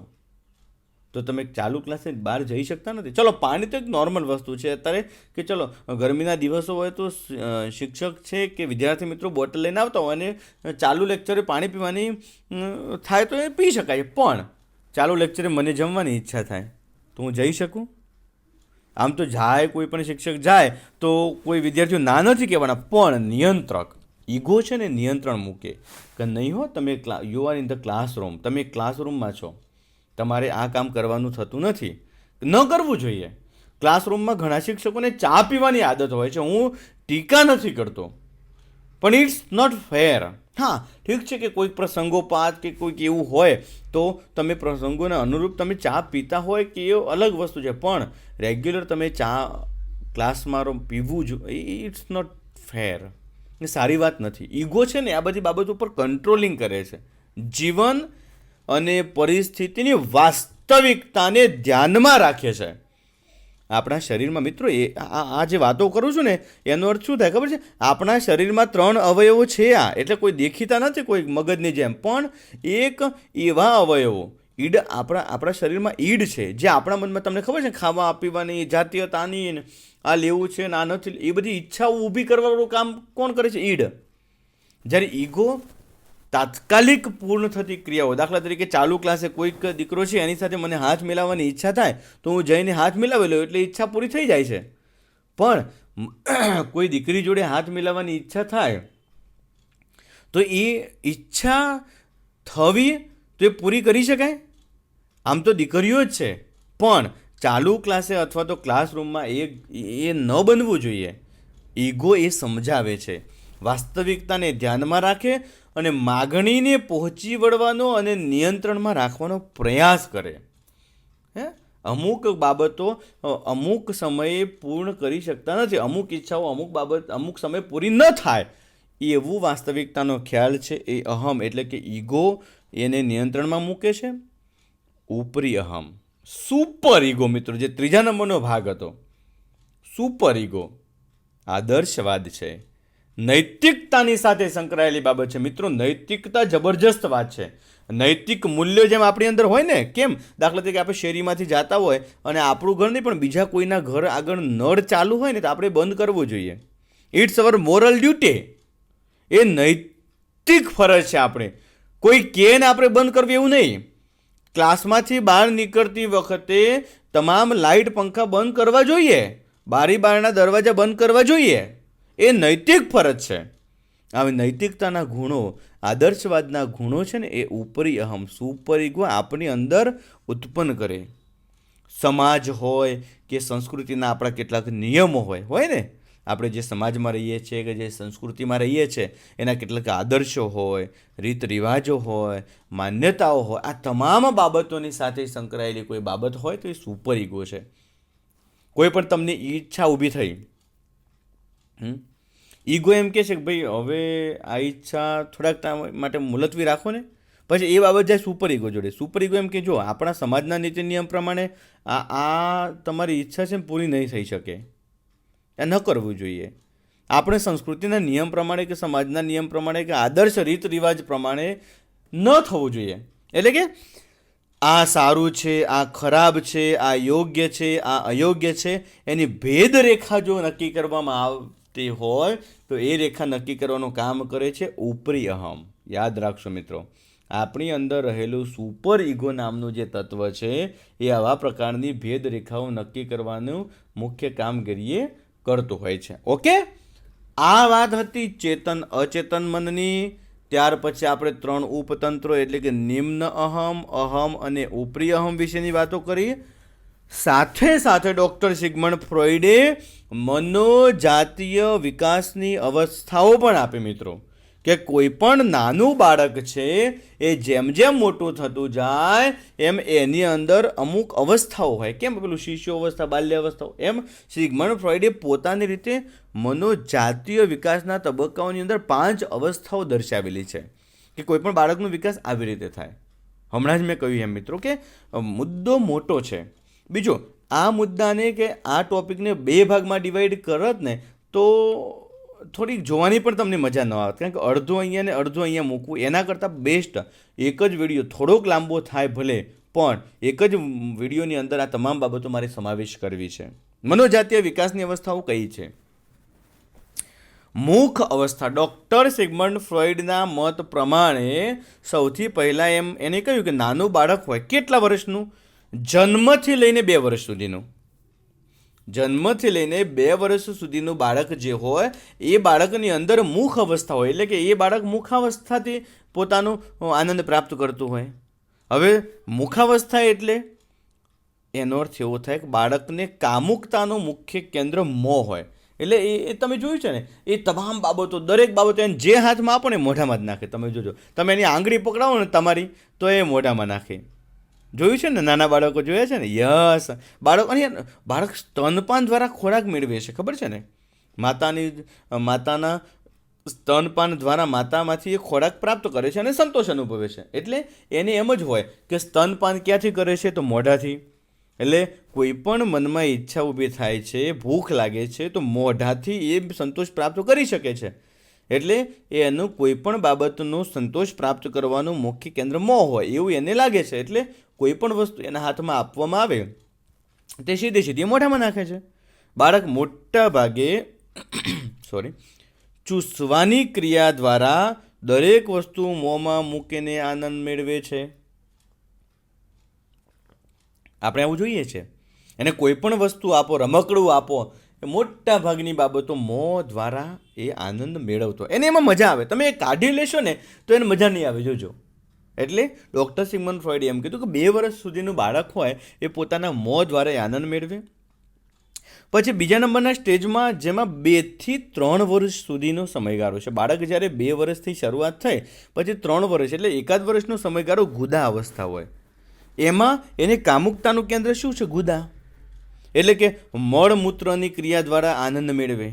A: તો તમે ચાલુ ક્લાસે બહાર જઈ શકતા નથી. ચલો પાણી તો એક નોર્મલ વસ્તુ છે અત્યારે, કે ચલો ગરમીના દિવસો હોય તો શિક્ષક છે કે વિદ્યાર્થી મિત્રો બોટલ લઈને આવતા હોય અને ચાલુ લેક્ચરે પાણી પીવાની થાય તો એ પી શકાય. પણ ચાલુ લેક્ચરે મને જમવાની ઈચ્છા થાય તો હું જઈ શકું? આમ તો જાય, કોઈ પણ શિક્ષક જાય તો કોઈ વિદ્યાર્થીઓ ના નથી કહેવાના, પણ નિયંત્રક ઈગો છે ને નિયંત્રણ મૂકે કે નહીં હો, તમે you are in the classroom, તમે ક્લાસરૂમમાં છો, તમારે આ કામ કરવાનું થતું નથી, ન કરવું જોઈએ. ક્લાસરૂમમાં ઘણા શિક્ષકોને ચા પીવાની આદત હોય છે, હું ટીકા નથી કરતો, પણ ઇટ્સ નોટ ફેર. હા ઠીક છે કે કોઈક પ્રસંગોપાત કે કોઈક એવું હોય તો તમે પ્રસંગોને અનુરૂપ તમે ચા પીતા હોય કે એ અલગ વસ્તુ છે, પણ રેગ્યુલર તમે ચા ક્લાસમાં પીવું જ ઇટ્સ નોટ ફેર, એ સારી વાત નથી. ઈગો છે ને આ બધી બાબતો ઉપર કંટ્રોલિંગ કરે છે. જીવન અને પરિસ્થિતિની વાસ્તવિકતાને ધ્યાનમાં રાખે છે. આપણા શરીરમાં મિત્રો એ આ જે વાતો કરું છું ને એનો અર્થ શું થાય ખબર છે? આપણા શરીરમાં 3 અવયવો છે. આ એટલે કોઈ દેખીતા નથી કોઈ મગજની જેમ, પણ એક એવા અવયવો ઈડ આપણા શરીરમાં ઈડ છે જે આપણા મનમાં, તમને ખબર છે, ખાવા પીવાની, જાતીયતાની, આ લેવું છે ને આ નથી, એ બધી ઈચ્છાઓ ઊભી કરવાનું કામ કોણ કરે છે? ઈડ. જ્યારે ઈગો તાત્કાલિક પૂર્ણ થતી ક્રિયાઓ, દાખલા તરીકે ચાલુ ક્લાસે કોઈક દીકરો છે એની સાથે મને હાથ મિલાવવાની ઈચ્છા થાય તો હું જઈને હાથ મિલાવી લઉં એટલે ઈચ્છા પૂરી થઈ જાય છે. પણ કોઈ દીકરી જોડે હાથ મિલાવવાની ઈચ્છા થાય તો એ ઈચ્છા થવી તો એ પૂરી કરી શકાય? આમ તો દીકરીઓ જ છે, પણ ચાલુ ક્લાસે અથવા તો ક્લાસરૂમમાં એ ન બનવું જોઈએ. ઈગો એ સમજાવે છે, વાસ્તવિકતાને ધ્યાનમાં રાખે અને માગણીને પહોંચી વળવાનો અને નિયંત્રણમાં રાખવાનો પ્રયાસ કરે. અમુક બાબતો અમુક સમયે પૂર્ણ કરી શકતા નથી, અમુક ઈચ્છાઓ અમુક સમયે પૂરી ન થાય, એવું વાસ્તવિકતાનો ખ્યાલ છે. એ અહમ એટલે કે ઈગો એને નિયંત્રણમાં મૂકે છે. ઉપરી અહમ, સુપર ઈગો મિત્રો, જે 3જા નંબરનો ભાગ હતો, સુપર ઈગો આદર્શવાદ છે, નૈતિકતાની સાથે સંકળાયેલી બાબત છે. મિત્રો નૈતિકતા જબરજસ્ત વાત છે. નૈતિક મૂલ્યો જેમ આપણી અંદર હોય ને, કેમ દાખલા તરીકે આપણે શેરીમાંથી જતા હોય અને આપણું ઘર નહીં પણ બીજા કોઈના ઘર આગળ નળ ચાલુ હોય ને તો આપણે બંધ કરવું જોઈએ. It's our moral duty. એ નૈતિક ફરજ છે. આપણે કોઈ કહે ને આપણે બંધ કરવું એવું નહીં. ક્લાસમાંથી બહાર નીકળતી વખતે તમામ લાઇટ પંખા બંધ કરવા જોઈએ, બારી બારણા દરવાજા બંધ કરવા જોઈએ. એ નૈતિક ફરજ છે. આવી નૈતિકતાના ગુણો, આદર્શવાદના ગુણો છે ને, એ ઉપરી અહમ, સુપર ઈગો આપણી અંદર ઉત્પન્ન કરે. સમાજ હોય કે સંસ્કૃતિના આપણા કેટલાક નિયમો હોય ને, આપણે જે સમાજમાં રહીએ છીએ કે જે સંસ્કૃતિમાં રહીએ છીએ એના કેટલાક આદર્શો હોય, રીત રિવાજો હોય, માન્યતાઓ હોય, આ તમામ બાબતોની સાથે સંકળાયેલી કોઈ બાબત હોય તો એ સુપર ઈગો છે. કોઈ પણ તમને ઈચ્છા ઊભી થઈ, ઈગો એમ કહે છે કે ભાઈ હવે આ ઈચ્છા થોડાક ટાઈમ માટે મુલતવી રાખો ને, પછી એ બાબત જાય સુપર ઈગો જોડે. સુપર ઈગો એમ કે જો આપણા સમાજના નીતિ નિયમ પ્રમાણે આ તમારી ઈચ્છા છે પૂરી નહીં થઈ શકે, એ ન કરવું જોઈએ. આપણે સંસ્કૃતિના નિયમ પ્રમાણે કે સમાજના નિયમ પ્રમાણે કે આદર્શ રીત રિવાજ પ્રમાણે ન થવું જોઈએ. એટલે કે આ સારું છે, આ ખરાબ છે, આ યોગ્ય છે, આ અયોગ્ય છે, એની ભેદરેખા જો નક્કી કરવામાં આવતી હોય તો એ રેખા નક્કી કરવાનું કામ કરે છે ઉપરી અહમ. યાદ રાખશો મિત્રો, આપણી અંદર રહેલું સુપર ઈગો નામનું જે તત્વ છે એ આવા પ્રકારની ભેદરેખાઓ નક્કી કરવાનું મુખ્ય કામગીરી કરતું હોય છે. ઓકે, આ વાત હતી ચેતન અચેતન મનની. ત્યાર પછી આપણે 3 ઉપતંત્રો એટલે કે નિમ્ન અહમ, અહમ અને ઉપરી અહમ વિશેની વાતો કરી. સાથે સાથે ડૉક્ટર સિગમન્ડ ફ્રોઈડે મનોજાતીય વિકાસની અવસ્થાઓ પણ આપી મિત્રો, કે કોઈ પણ નાનું બાળક છે એ જેમ જેમ મોટું થતું જાય એમ એની અંદર અમુક અવસ્થાઓ હોય. કેમ પેલું શિશુ અવસ્થા, બાલ્ય અવસ્થાઓ, એમ સિગમન્ડ ફ્રોઈડે પોતાની રીતે મનોજાતીય વિકાસના તબક્કાઓની અંદર 5 અવસ્થાઓ દર્શાવેલી છે કે કોઈ પણ બાળકનો વિકાસ આવી રીતે થાય. હમણાં જ મેં કહ્યું એમ મિત્રો કે મુદ્દો મોટો છે. બીજો, આ મુદ્દાને કે આ ટોપિકને 2 ભાગમાં ડિવાઈડ કરત ને તો થોડીક જોવાની પણ તમને મજા ન આવત, કારણ કે અડધો અહીંયા ને અડધો અહીંયા મૂકવું એના કરતાં બેસ્ટ એક જ વિડીયો, થોડોક લાંબો થાય ભલે, પણ એક જ વિડીયોની અંદર આ તમામ બાબતો મારે સમાવેશ કરવી છે. મનોજાતીય વિકાસની અવસ્થાઓ કઈ છે? મુખ અવસ્થા. ડૉક્ટર સિગમન્ડ ફ્રોઈડના મત પ્રમાણે સૌથી પહેલાં એને કહ્યું કે નાનું બાળક હોય કેટલા વર્ષનું? જન્મથી લઈને 2 વર્ષ સુધીનું. જન્મથી લઈને 2 વર્ષ સુધીનું બાળક જે હોય એ બાળકની અંદર મુખ અવસ્થા હોય, એટલે કે એ બાળક મુખાવસ્થાથી પોતાનો આનંદ પ્રાપ્ત કરતું હોય. હવે મુખાવસ્થા એટલે એનો અર્થ એવો થાય કે બાળકને કામુકતાનું મુખ્ય કેન્દ્ર મોં હોય. એટલે એ તમે જોયું છે ને, એ તમામ બાબતો, દરેક બાબતો એને જે હાથમાં આપો ને મોઢામાં જ નાખે. તમે જોજો, તમે એની આંગળી પકડાવો ને તમારી તો એ મોઢામાં નાખે. જોયું છે ને, નાના બાળકો જોયા છે ને? યસ, બાળક સ્તનપાન દ્વારા ખોરાક મેળવે છે, ખબર છે ને? માતાના સ્તનપાન દ્વારા માતામાંથી એ ખોરાક પ્રાપ્ત કરે છે અને સંતોષ અનુભવે છે. એટલે એને એમ જ હોય કે સ્તનપાન ક્યાંથી કરે છે? તો મોઢાથી. એટલે કોઈ પણ મનમાં ઈચ્છા ઊભી થાય છે, ભૂખ લાગે છે, તો મોઢાથી એ સંતોષ પ્રાપ્ત કરી શકે છે. એટલે એનું કોઈ પણ બાબતનો સંતોષ પ્રાપ્ત કરવાનું મુખ્ય કેન્દ્ર મોં હોય એવું એને લાગે છે. એટલે કોઈ પણ વસ્તુ એના હાથમાં આપવામાં આવે તે સીધી મોઢામાં નાખે છે. બાળક મોટા ભાગે ચૂસવાની ક્રિયા દ્વારા દરેક વસ્તુ મોંમાં મૂકીને આનંદ મેળવે છે. આપણે આવું જોઈએ છે. એને કોઈ પણ વસ્તુ આપો, રમકડું આપો, એ મોટા ભાગની બાબતો મોં દ્વારા એ આનંદ મેળવતો, એને એમાં મજા આવે. તમે એ કાઢી લેશો ને તો એને મજા નહીં આવે, જોજો. એટલે ડૉક્ટર સિગમન્ડ ફ્રોઈડે એમ કીધું કે 2 વર્ષ સુધીનું બાળક હોય એ પોતાના મોં દ્વારા એ આનંદ મેળવે. પછી બીજા નંબરના સ્ટેજમાં જેમાં 2 થી 3 વર્ષ સુધીનો સમયગાળો છે. બાળક જ્યારે 2 વર્ષથી શરૂઆત થઈ પછી 3 વર્ષ એટલે 1 વર્ષનો સમયગાળો ગુદા અવસ્થા હોય. એમાં એને કામુકતાનું કેન્દ્ર શું છે? ગુદા. એટલે કે મળમૂત્રની ક્રિયા દ્વારા આનંદ મેળવે.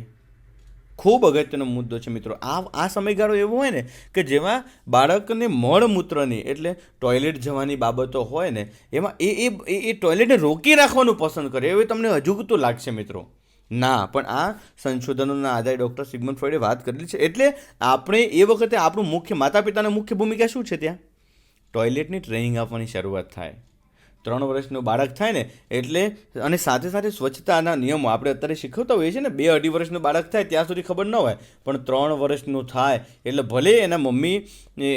A: ખૂબ અગત્યનો મુદ્દો છે મિત્રો. આ સમયગાળો એવો હોય ને કે જેમાં બાળકને મળમૂત્રની એટલે ટોયલેટ જવાની બાબતો હોય ને એમાં એ ટોયલેટને રોકી રાખવાનું પસંદ કરે. એવું તમને અજુગતું લાગશે મિત્રો. ના, પણ આ સંશોધનોના આધારે ડૉક્ટર સિગમન્ડ ફ્રોઈડે વાત કરેલી છે. એટલે આપણે એ વખતે આપણું માતા પિતાની મુખ્ય ભૂમિકા શું છે? ત્યાં ટોયલેટની ટ્રેનિંગ આપવાની શરૂઆત થાય. 3 વર્ષનું બાળક થાય ને એટલે, અને સાથે સાથે સ્વચ્છતાના નિયમો આપણે અત્યારે શીખવતા હોઈએ છીએ ને. 2-2.5 વર્ષનું બાળક થાય ત્યાં સુધી ખબર ન હોય, પણ 3 વર્ષનું થાય એટલે ભલે એના મમ્મી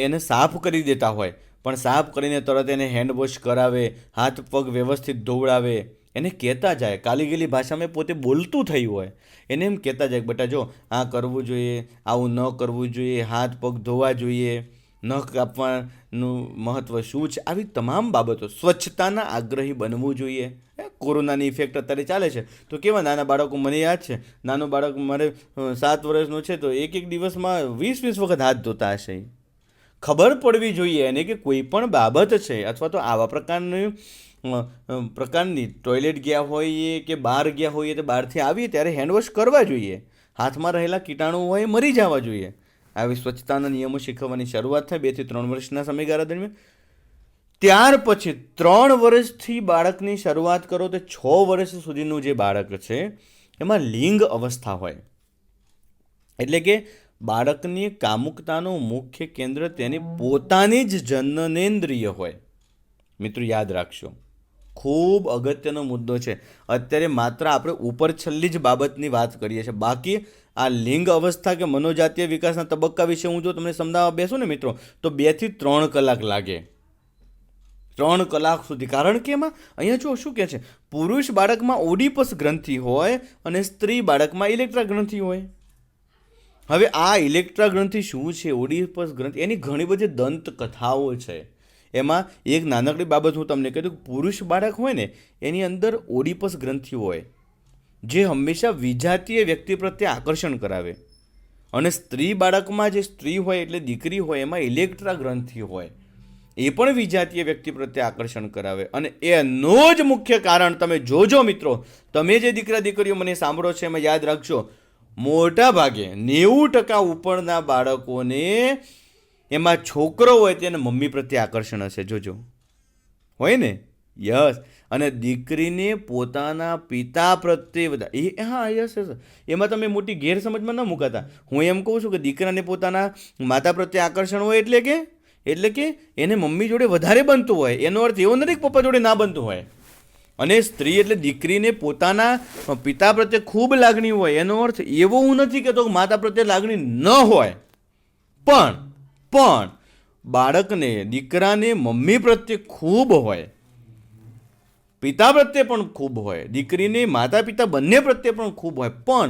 A: એને સાફ કરી દેતા હોય, પણ સાફ કરીને તરત એને હેન્ડવોશ કરાવે, હાથ પગ વ્યવસ્થિત ધોવડાવે, એને કહેતા જાય. કાલીગેલી ભાષામાં પોતે બોલતું થયું હોય એને એમ કહેતા જાય કે બેટા જો આ કરવું જોઈએ, આવું ન કરવું જોઈએ, હાથ પગ ધોવા જોઈએ, નખ કાપવાનું મહત્ત્વ શું છે, આવી તમામ બાબતો. સ્વચ્છતાના આગ્રહી બનવું જોઈએ. કોરોનાની ઇફેક્ટ અત્યારે ચાલે છે તો કેવા નાના બાળકો, મને યાદ છે નાનું બાળક મારે 7 વર્ષનું છે તો એક દિવસમાં 20 વખત હાથ ધોતા હશે. ખબર પડવી જોઈએ એને કે કોઈ પણ બાબત છે અથવા તો આવા પ્રકારની ટોયલેટ ગયા હોઈએ કે બહાર ગયા હોઈએ તો બહારથી આવીએ ત્યારે હેન્ડવોશ કરવા જોઈએ. હાથમાં રહેલા કીટાણુ હોય મરી જવા જોઈએ. આવી સ્વચ્છતાના નિયમો શીખવવાની શરૂઆત થાય 2 થી 3 વર્ષના સમયગાળા દરમિયાન. ત્યાર પછી 3 વર્ષથી બાળકની શરૂઆત કરો તો 6 વર્ષ સુધીનું જે બાળક છે એમાં લિંગ અવસ્થા હોય, એટલે કે બાળકની કામુકતાનું મુખ્ય કેન્દ્ર તેની પોતાની જ જનનેન્દ્રિય હોય. મિત્રો યાદ રાખશો, ખૂબ અગત્યનો મુદ્દો છે. અત્યારે માત્ર આપણે ઉપર છેલ્લી જ બાબતની વાત કરીએ છીએ. બાકી આ લિંગ અવસ્થા કે મનોજાતીય વિકાસના તબક્કા વિશે હું જો તમને સમજાવવા બેસું ને મિત્રો, તો 2 થી 3 કલાક લાગે. 3 કલાક સુધી. કારણ કે એમાં અહીંયા જો શું કહે છે, પુરુષ બાળકમાં ઓડિપસ ગ્રંથિ હોય અને સ્ત્રી બાળકમાં ઇલેક્ટ્રા ગ્રંથિ હોય. હવે આ ઇલેક્ટ્રા ગ્રંથિ શું છે, ઓડિપસ ગ્રંથિ, એની ઘણી બધી દંત કથાઓ છે. એમાં એક નાનકડી બાબત હું તમને કહી દઉં, પુરુષ બાળક હોય ને એની અંદર ઓડિપસ ગ્રંથિ હોય જે હંમેશા વિજાતીય વ્યક્તિ પ્રત્યે આકર્ષણ કરાવે, અને સ્ત્રી બાળકમાં જે સ્ત્રી હોય એટલે દીકરી હોય એમાં ઇલેક્ટ્રા ગ્રંથિ હોય, એ પણ વિજાતીય વ્યક્તિ પ્રત્યે આકર્ષણ કરાવે. અને એનો જ મુખ્ય કારણ તમે જોજો મિત્રો, તમે જે દીકરા દીકરીઓ મને સાંભળો છો એમાં યાદ રાખજો, મોટા ભાગે 90% ઉપરના બાળકોને એમાં છોકરો હોય તેને મમ્મી પ્રત્યે આકર્ષણ હશે. જોજો, હોય ને? યસ. અને દીકરીને પોતાના પિતા પ્રત્યે બધા હા યસ યસ, એમાં તમે મોટી ગેરસમજમાં ન મુકાતા. હું એમ કહું છું કે દીકરાને પોતાના માતા પ્રત્યે આકર્ષણ હોય એટલે કે એને મમ્મી જોડે વધારે બનતું હોય. એનો અર્થ એવો નથી કે પપ્પા જોડે ના બનતું હોય. અને સ્ત્રી એટલે દીકરીને પોતાના પિતા પ્રત્યે ખૂબ લાગણી હોય. એનો અર્થ એવો હું નથી કહેતો કે માતા પ્રત્યે લાગણી ન હોય, પણ બાળકને, દીકરાને મમ્મી પ્રત્યે ખૂબ હોય, પિતા પ્રત્યે પણ ખૂબ હોય, દીકરીને માતા પિતા બંને પ્રત્યે પણ ખૂબ હોય. પણ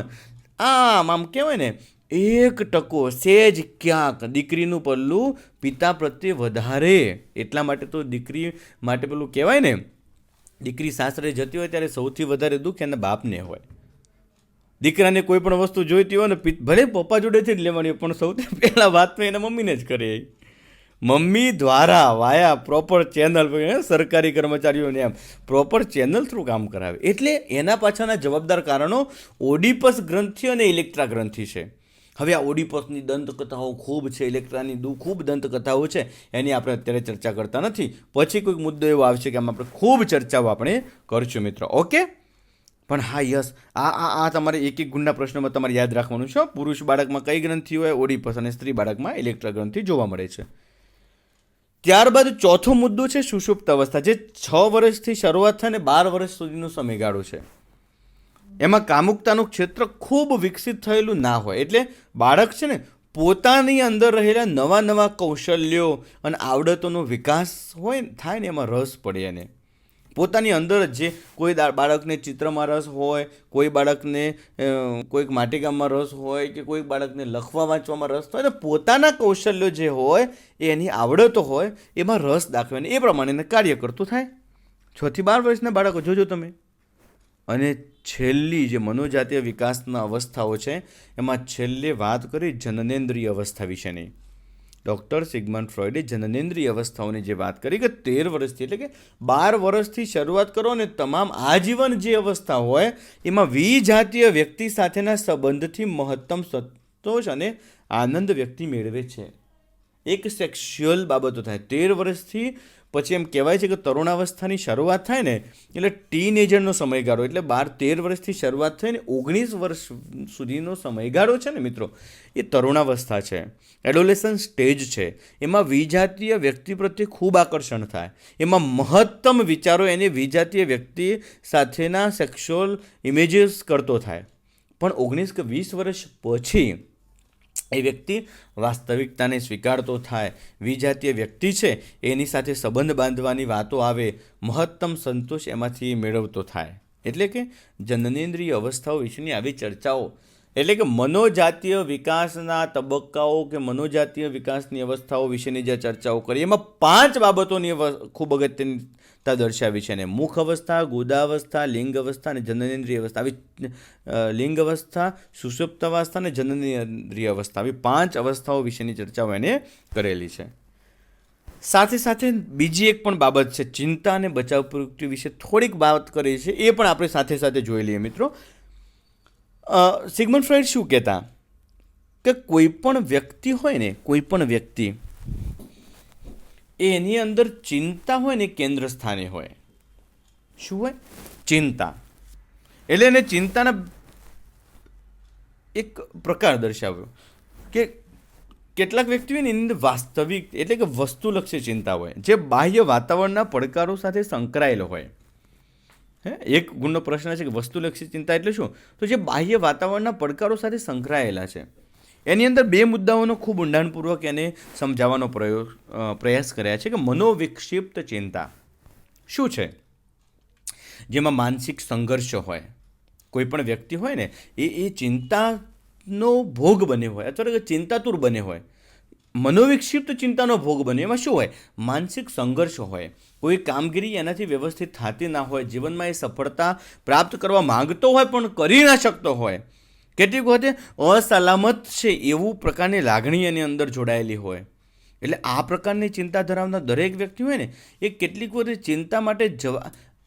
A: આમ કહેવાય ને 1% સેજ ક્યાંક દીકરીનું પલ્લું પિતા પ્રત્યે વધારે. એટલા માટે તો દીકરી માટે પેલું કહેવાય ને, દીકરી સાસરે જતી હોય ત્યારે સૌથી વધારે દુઃખ એના બાપને હોય. દીકરાને કોઈ પણ વસ્તુ જોઈતી હોય ને, ભલે પપ્પા જોડેથી જ લેવાની હોય, પણ સૌથી પહેલાં વાત તો એના મમ્મીને જ કરે. મમ્મી દ્વારા વાયા પ્રોપર ચેનલ, સરકારી કર્મચારીઓને એમ પ્રોપર ચેનલ થ્રુ કામ કરાવે. એટલે એના પાછળના જવાબદાર કારણો ઓડિપસ ગ્રંથિ અને ઇલેક્ટ્રા ગ્રંથિ છે. હવે આ ઓડિપસની દંતકથાઓ ખૂબ છે, ઇલેક્ટ્રાની ખૂબ દંતકથાઓ છે, એની આપણે અત્યારે ચર્ચા કરતા નથી. પછી કોઈક મુદ્દો એવો આવશે કે આમાં આપણે ખૂબ ચર્ચાઓ આપણે કરશું મિત્રો. ઓકે? પણ હા યસ, આ તમારે એક ગુણના પ્રશ્નમાં તમારે યાદ રાખવાનું છે. પુરુષ બાળકમાં કઈ ગ્રંથિ હોય? ઓડિપસ. અને સ્ત્રી બાળકમાં ઇલેક્ટ્રા ગ્રંથિ જોવા મળે છે. ત્યારબાદ ચોથો મુદ્દો છે સુષુપ્ત અવસ્થા, જે 6 વર્ષથી શરૂઆત થાય ને 12 વર્ષ સુધીનો સમયગાળો છે. એમાં કામુકતાનું ક્ષેત્ર ખૂબ વિકસિત થયેલું ના હોય. એટલે બાળક છે ને પોતાની અંદર રહેલા નવા કૌશલ્યો અને આવડતોનો વિકાસ થાય ને એમાં રસ પડે. એને પોતાની અંદર જે કોઈ બાળકને ચિત્રમાં રસ હોય, કોઈ બાળકને કોઈક માટીકામમાં રસ હોય, કે કોઈ બાળકને લખવા વાંચવામાં રસ હોય, તો પોતાના કૌશલ્યો જે હોય એની આવડતો હોય એમાં રસ દાખવે ને એ પ્રમાણે કાર્ય કરતું થાય. 6 થી 12 વર્ષના બાળકો જોજો તમે. અને છેલ્લી જે મનોજાતીય વિકાસના અવસ્થાઓ છે એમાં છેલ્લે વાત કરી જનનેન્દ્રિય અવસ્થા વિશેની. ડૉક્ટર સિગમન્ડ ફ્રોઈડે જનનેન્દ્રિય અવસ્થાઓની જે વાત કરી કે 13 વર્ષથી, એટલે કે 12 વર્ષથી શરૂઆત કરો અને તમામ આજીવન જે અવસ્થા હોય એમાં વિજાતીય વ્યક્તિ સાથેના સંબંધથી મહત્તમ સંતોષ અને આનંદ વ્યક્તિ મેળવે છે. એક સેક્સ્યુઅલ બાબતો થાય 13 વર્ષથી. પછી એમ કહેવાય છે કે તરુણાવસ્થાની શરૂઆત થાય ને એટલે ટીનેજરનો સમયગાળો, એટલે 13 વર્ષથી શરૂઆત થઈને 19 વર્ષ સુધીનો સમયગાળો છે ને મિત્રો, એ તરુણાવસ્થા છે, એડોલેસન્ટ સ્ટેજ છે. એમાં વિજાતીય વ્યક્તિ પ્રત્યે ખૂબ આકર્ષણ થાય, એમાં મહત્તમ વિચારો એને વિજાતીય વ્યક્તિ સાથેના સેક્સ્યુઅલ ઇમેજીસ કરતો થાય. પણ 19 કે 20 વર્ષ પછી એ વ્યક્તિ વાસ્તવિકતાને સ્વીકારતો થાય, વિજાતીય વ્યક્તિ છે એની સાથે સંબંધ બાંધવાની વાતો આવે, મહત્તમ સંતોષ એમાંથી મેળવતો થાય. એટલે કે જનનેન્દ્રિય અવસ્થાઓ વિશેની આવી ચર્ચાઓ, એટલે કે મનોજાતીય વિકાસના તબક્કાઓ કે મનોજાતીય વિકાસની અવસ્થાઓ વિશેની જે ચર્ચાઓ કરી એમાં 5 બાબતોની ખૂબ અગત્યતા દર્શાવી છે. ને મુખ અવસ્થા, ગુદાવસ્થા, લિંગ અવસ્થા અને જનનેન્દ્રિય અવસ્થા. આવી લિંગ અવસ્થા, સુષુપ્ત અવસ્થા અને જનનેન્દ્રિય અવસ્થા, આવી 5 અવસ્થાઓ વિશેની ચર્ચાઓ એને કરેલી છે. સાથે સાથે બીજી એક પણ બાબત છે, ચિંતા અને બચાવ પ્રવૃત્તિ વિશે થોડીક વાત કરી છે, એ પણ આપણે સાથે સાથે જોઈ લઈએ મિત્રો. સિગમન્ડ ફ્રોઈડ શું કહેતા કે કોઈ પણ વ્યક્તિ હોય ને, કોઈ પણ વ્યક્તિ એની અંદર ચિંતા હોય ને કેન્દ્ર સ્થાને હોય. શું હોય? ચિંતા. એટલે એને ચિંતાના એક પ્રકાર દર્શાવ્યો કે કેટલાક વ્યક્તિઓ એની અંદર વાસ્તવિક એટલે કે વસ્તુલક્ષી ચિંતા હોય, જે બાહ્ય વાતાવરણના પડકારો સાથે સંકળાયેલો હોય. એક ગુણનો પ્રશ્ન છે કે વસ્તુલક્ષી ચિંતા એટલે શું? તો જે બાહ્ય વાતાવરણના પડકારો સાથે સંકળાયેલા છે. એની અંદર બે મુદ્દાઓનો ખૂબ ઊંડાણપૂર્વક એને સમજાવવાનો પ્રયાસ કર્યા છે કે મનોવિક્ષિપ્ત ચિંતા શું છે, જેમાં માનસિક સંઘર્ષ હોય. કોઈ પણ વ્યક્તિ હોય ને એ ચિંતાનો ભોગ બન્યો હોય અથવા તો ચિંતાતુર બન્યો હોય, મનોવિક્ષિપ્ત ચિંતાનો ભોગ બને. એમાં શું હોય? માનસિક સંઘર્ષ હોય, કોઈ કામગીરી એનાથી વ્યવસ્થિત થતી ના હોય, જીવનમાં એ સફળતા પ્રાપ્ત કરવા માંગતો હોય પણ કરી ના શકતો હોય, કેટલીક વખતે અસલામત છે એવું પ્રકારની લાગણી એની અંદર જોડાયેલી હોય. એટલે આ પ્રકારની ચિંતા ધરાવનાર દરેક વ્યક્તિ હોય ને એ કેટલીક વખતે ચિંતા માટે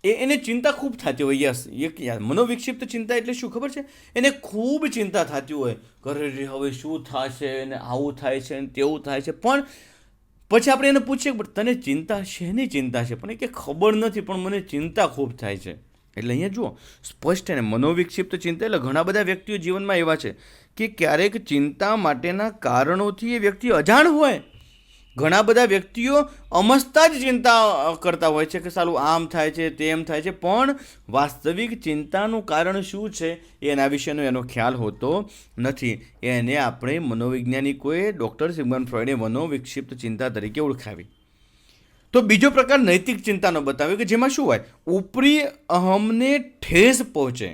A: એને ચિંતા ખૂબ થતી હોય. યસ, મનોવિક્ષિપ્ત ચિંતા એટલે શું ખબર છે? એને ખૂબ ચિંતા થતી હોય, કરે હવે શું થશે ને આવું થાય છે ને તેવું થાય છે. પણ પછી આપણે એને પૂછીએ તને ચિંતા શેની ચિંતા છે? પણ એ કે ખબર નથી, પણ મને ચિંતા ખૂબ થાય છે. એટલે અહીંયા જુઓ સ્પષ્ટ ને મનોવિક્ષિપ્ત ચિંતા એટલે ઘણા બધા વ્યક્તિઓ જીવનમાં એવા છે કે ક્યારેક ચિંતા માટેના કારણોથી એ વ્યક્તિ અજાણ હોય. ઘણા બધા વ્યક્તિઓ અમસ્તા જ ચિંતા કરતા હોય છે કે સાલું આમ થાય છે તેમ થાય છે, પણ વાસ્તવિક ચિંતાનું કારણ શું છે એના વિશેનો એનો ખ્યાલ હોતો નથી. એને આપણે મનોવૈજ્ઞાનિકોએ ડૉક્ટર સિગમન્ડ ફ્રોઈડે મનોવિક્ષિપ્ત ચિંતા તરીકે ઓળખાવી. તો બીજો પ્રકાર નૈતિક ચિંતાનો બતાવ્યો કે જેમાં શું હોય? ઉપરી અહમને ઠેસ પહોંચે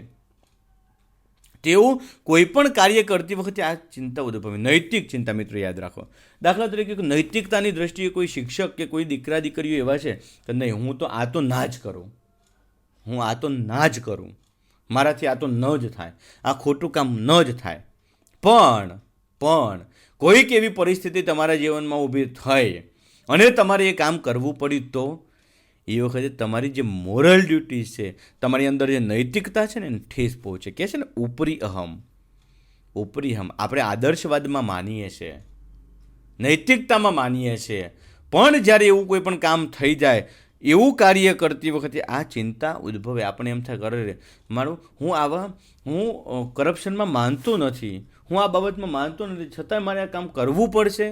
A: તેવું કોઈ પણ કાર્ય કરતી વખતે આ ચિંતા ઉદ્ભવે. નૈતિક ચિંતા મિત્રો યાદ રાખો. દાખલા તરીકે નૈતિકતાની દ્રષ્ટિએ કોઈ શિક્ષક કે કોઈ દીકરા દીકરીઓ એવા છે કે નહીં હું તો આ તો ના જ કરું, હું આ તો ના જ કરું, મારાથી આ તો ન જ થાય, આ ખોટું કામ ન જ થાય. પણ કોઈક એવી પરિસ્થિતિ તમારા જીવનમાં ઊભી થઈ અને તમારે એ કામ કરવું પડ્યું તો એ વખતે તમારી જે મોરલ ડ્યુટી છે, તમારી અંદર જે નૈતિકતા છે ને એને ઠેસ પહોંચે. કહે છે ને ઉપરી અહમ. આપણે આદર્શવાદમાં માનીએ છીએ, નૈતિકતામાં માનીએ છીએ, પણ જ્યારે એવું કોઈ પણ કામ થઈ જાય, એવું કાર્ય કરતી વખતે આ ચિંતા ઉદ્ભવે. આપણે એમ થાય કરે હું કરપ્શનમાં માનતો નથી, હું આ બાબતમાં માનતો નથી, છતાંય મારે આ કામ કરવું પડશે.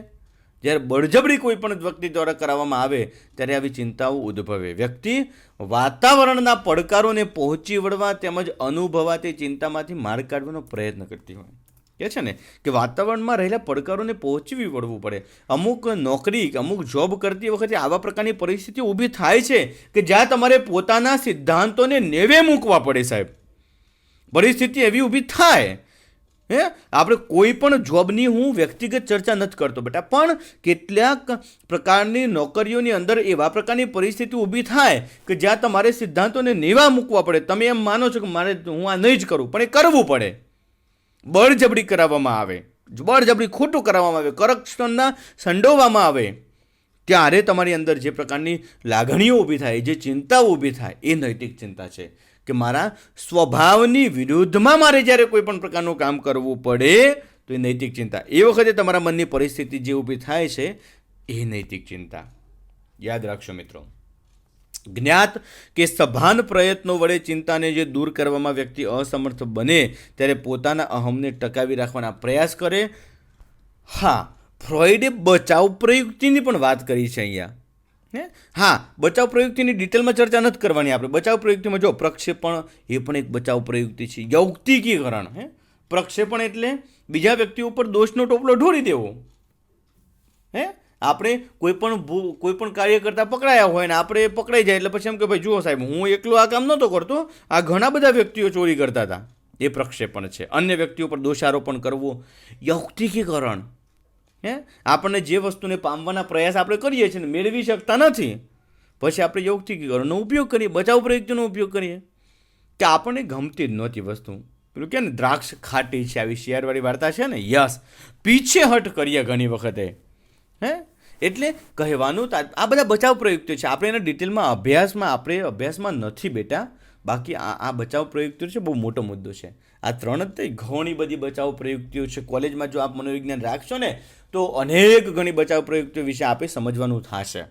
A: જ્યારે બળજબરી કોઈ પણ વ્યક્તિ દ્વારા કરાવવામાં આવે ત્યારે આવી ચિંતાઓ ઉદ્ભવે. વ્યક્તિ વાતાવરણના પડકારોને પહોંચી વળવા તેમજ અનુભવાતી ચિંતામાંથી માર્ગ કાઢવાનો પ્રયત્ન કરતી હોય. કહે છે ને કે વાતાવરણમાં રહેલા પડકારોને પહોંચવી વળવું પડે. અમુક નોકરી અમુક જોબ કરતી વખતે આવા પ્રકારની પરિસ્થિતિ ઊભી થાય છે કે જ્યાં તમારે પોતાના સિદ્ધાંતોને નેવે મૂકવા પડે. સાહેબ, પરિસ્થિતિ એવી ઊભી થાય. આપણે કોઈ પણ જોબની હું વ્યક્તિગત ચર્ચા નથી કરતો બેટા, પણ કેટલાક પ્રકારની નોકરીઓની અંદર એવા પ્રકારની પરિસ્થિતિ ઊભી થાય કે જ્યાં તમારે સિદ્ધાંતોને નેવા મૂકવા પડે. તમે એમ માનો છો કે હું આ નહીં જ કરું, પણ એ કરવું પડે. બળજબરી કરાવવામાં આવે, બળજબરી ખોટું કરાવવામાં આવે, કરપ્શનના સંડોવવામાં આવે, ત્યારે તમારી અંદર જે પ્રકારની લાગણીઓ ઊભી થાય, જે ચિંતાઓ ઊભી થાય, એ નૈતિક ચિંતા છે. કે મારા સ્વભાવની વિરુદ્ધમાં મારે જ્યારે કોઈ પણ પ્રકારનું કામ કરવું પડે તો એ નૈતિક ચિંતા. એ વખતે તમારા મનની પરિસ્થિતિ જે ઊભી થાય છે એ નૈતિક ચિંતા. યાદ રાખશો મિત્રો. જ્ઞાત કે સભાન પ્રયત્નો વડે ચિંતાને જે દૂર કરવામાં વ્યક્તિ અસમર્થ બને ત્યારે પોતાના અહમને ટકાવી રાખવાના પ્રયાસ કરે. હા, ફ્રોઈડે બચાવ પ્રયુક્તિની પણ વાત કરી છે અહીંયા. હા, બચાવ પ્રયુક્તિની ડિટેલમાં ચર્ચા નથી કરવાની આપણે. બચાવ પ્રયુક્તિમાં જો પ્રક્ષેપણ એ પણ એક બચાવ પ્રયુક્તિ છે. યૌક્તિકીકરણ. પ્રક્ષેપણ એટલે બીજા વ્યક્તિ ઉપર દોષનો ટોપલો ઢોળી દેવો. આપણે કોઈ પણ કાર્ય કરતાં પકડાયા હોય ને આપણે પકડાઈ જાય એટલે પછી એમ કે ભાઈ જુઓ સાહેબ હું એકલો આ કામ નહોતો કરતો, આ ઘણા બધા વ્યક્તિઓ ચોરી કરતા હતા. એ પ્રક્ષેપણ છે. અન્ય વ્યક્તિઓ પર દોષારોપણ કરવો, યૌક્તિકીકરણ. આપણને જે વસ્તુને પામવાના પ્રયાસ આપણે કરીએ છીએ ને મેળવી શકતા નથી, પછી આપણે યૌક્તિકીકરણનો ઉપયોગ કરીએ, બચાવ પ્રયુક્તિનો ઉપયોગ કરીએ કે આપણને ગમતી જ નહોતી વસ્તુ. પેલું કે ને દ્રાક્ષ ખાટી છે, આવી શિયાળવાળી વાર્તા છે ને. યસ, પીછેહટ કરીએ ઘણી વખતે. એટલે કહેવાનું આ બધા બચાવ પ્રયુક્તિઓ છે. આપણે એના ડિટેલમાં અભ્યાસમાં નથી બેટા. બાકી આ બચાવ પ્રયુક્તિઓ છે, બહુ મોટો મુદ્દો છે. આ ત્રણ જ ઘણી બધી બચાવ પ્રયુક્તિઓ છે. કોલેજમાં જો આપ મનોવિજ્ઞાન રાખશો ને તો અનેક ઘણી બચાવ પ્રયુક્તિઓ વિશે આપણે સમજવાનું થશે.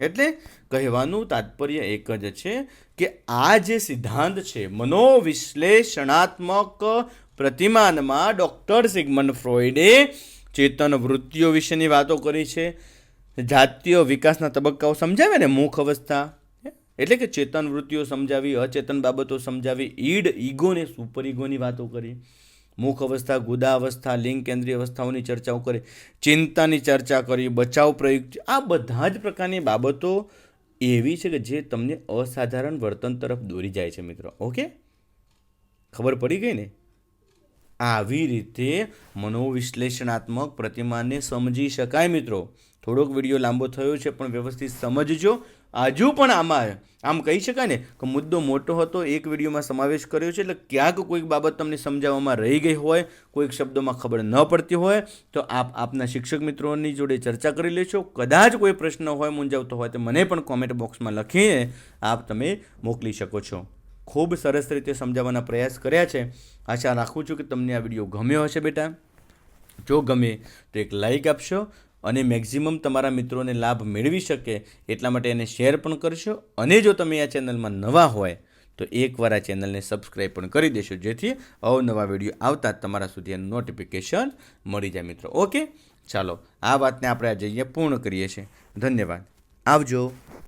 A: એટલે કહેવાનું તાત્પર્ય એક જ છે કે આ જે સિદ્ધાંત છે મનોવિશ્લેષણાત્મક પ્રતિમાનમાં ડૉક્ટર સિગમન્ડ ફ્રોઈડે ચેતન વૃત્તિઓ વિશેની વાતો કરી છે. જાતીય વિકાસના તબક્કાઓ સમજાવે ને, મુખ અવસ્થા એટલે કે ચેતન વૃત્તિઓ સમજાવી, અચેતન બાબતો સમજાવી, ઈગો ને સુપર ઈગોની વાતો કરી, મુખ અવસ્થા, ગુદા અવસ્થા, લિંગ કેન્દ્રીય અવસ્થાઓની ચર્ચાઓ કરી, ચિંતાની ચર્ચા કરી, બચાવ પ્રયુક્ત, આ બધા જ પ્રકારની બાબતો એવી છે કે જે તમને અસાધારણ વર્તન તરફ દોરી જાય છે મિત્રો. ઓકે, ખબર પડી ગઈ ને? આવી રીતે મનોવિશ્લેષણાત્મક પ્રતિમાને સમજી શકાય મિત્રો. થોડોક વિડીયો લાંબો થયો છે પણ વ્યવસ્થિત સમજજો. હજુ પણ આમ કહી શકાય ને કે મુદ્દો મોટો હતો, એક વિડીયોમાં સમાવેશ કર્યો છે, એટલે ક્યાંક કોઈક બાબત તમને સમજાવવામાં રહી ગઈ હોય, કોઈક શબ્દોમાં ખબર ન પડતી હોય તો આપના શિક્ષક મિત્રોની જોડે ચર્ચા કરી લેશો. કદાચ કોઈ પ્રશ્ન હોય, મૂંઝવતો હોય તો મને પણ કોમેન્ટ બોક્સમાં લખીને તમે મોકલી શકો છો. ખૂબ સરસ રીતે સમજાવવાના પ્રયાસ કર્યા છે. આશા રાખું છું કે તમને આ વિડીયો ગમ્યો હશે બેટા. જો ગમે તો એક લાઈક આપશો અને મેક્સિમમ તમારા મિત્રોને લાભ મેળવી શકે એટલા માટે એને શેર પણ કરશો. અને જો તમે આ ચેનલમાં નવા હોય તો એકવાર આ ચેનલને સબસ્ક્રાઈબ પણ કરી દેશો, જેથી અવનવા વિડીયો આવતા તમારા સુધી એનું નોટિફિકેશન મળી જાય મિત્રો. ઓકે, ચાલો આ વાતને આપણે આજે અહીંયા પૂર્ણ કરીએ છીએ. ધન્યવાદ, આવજો.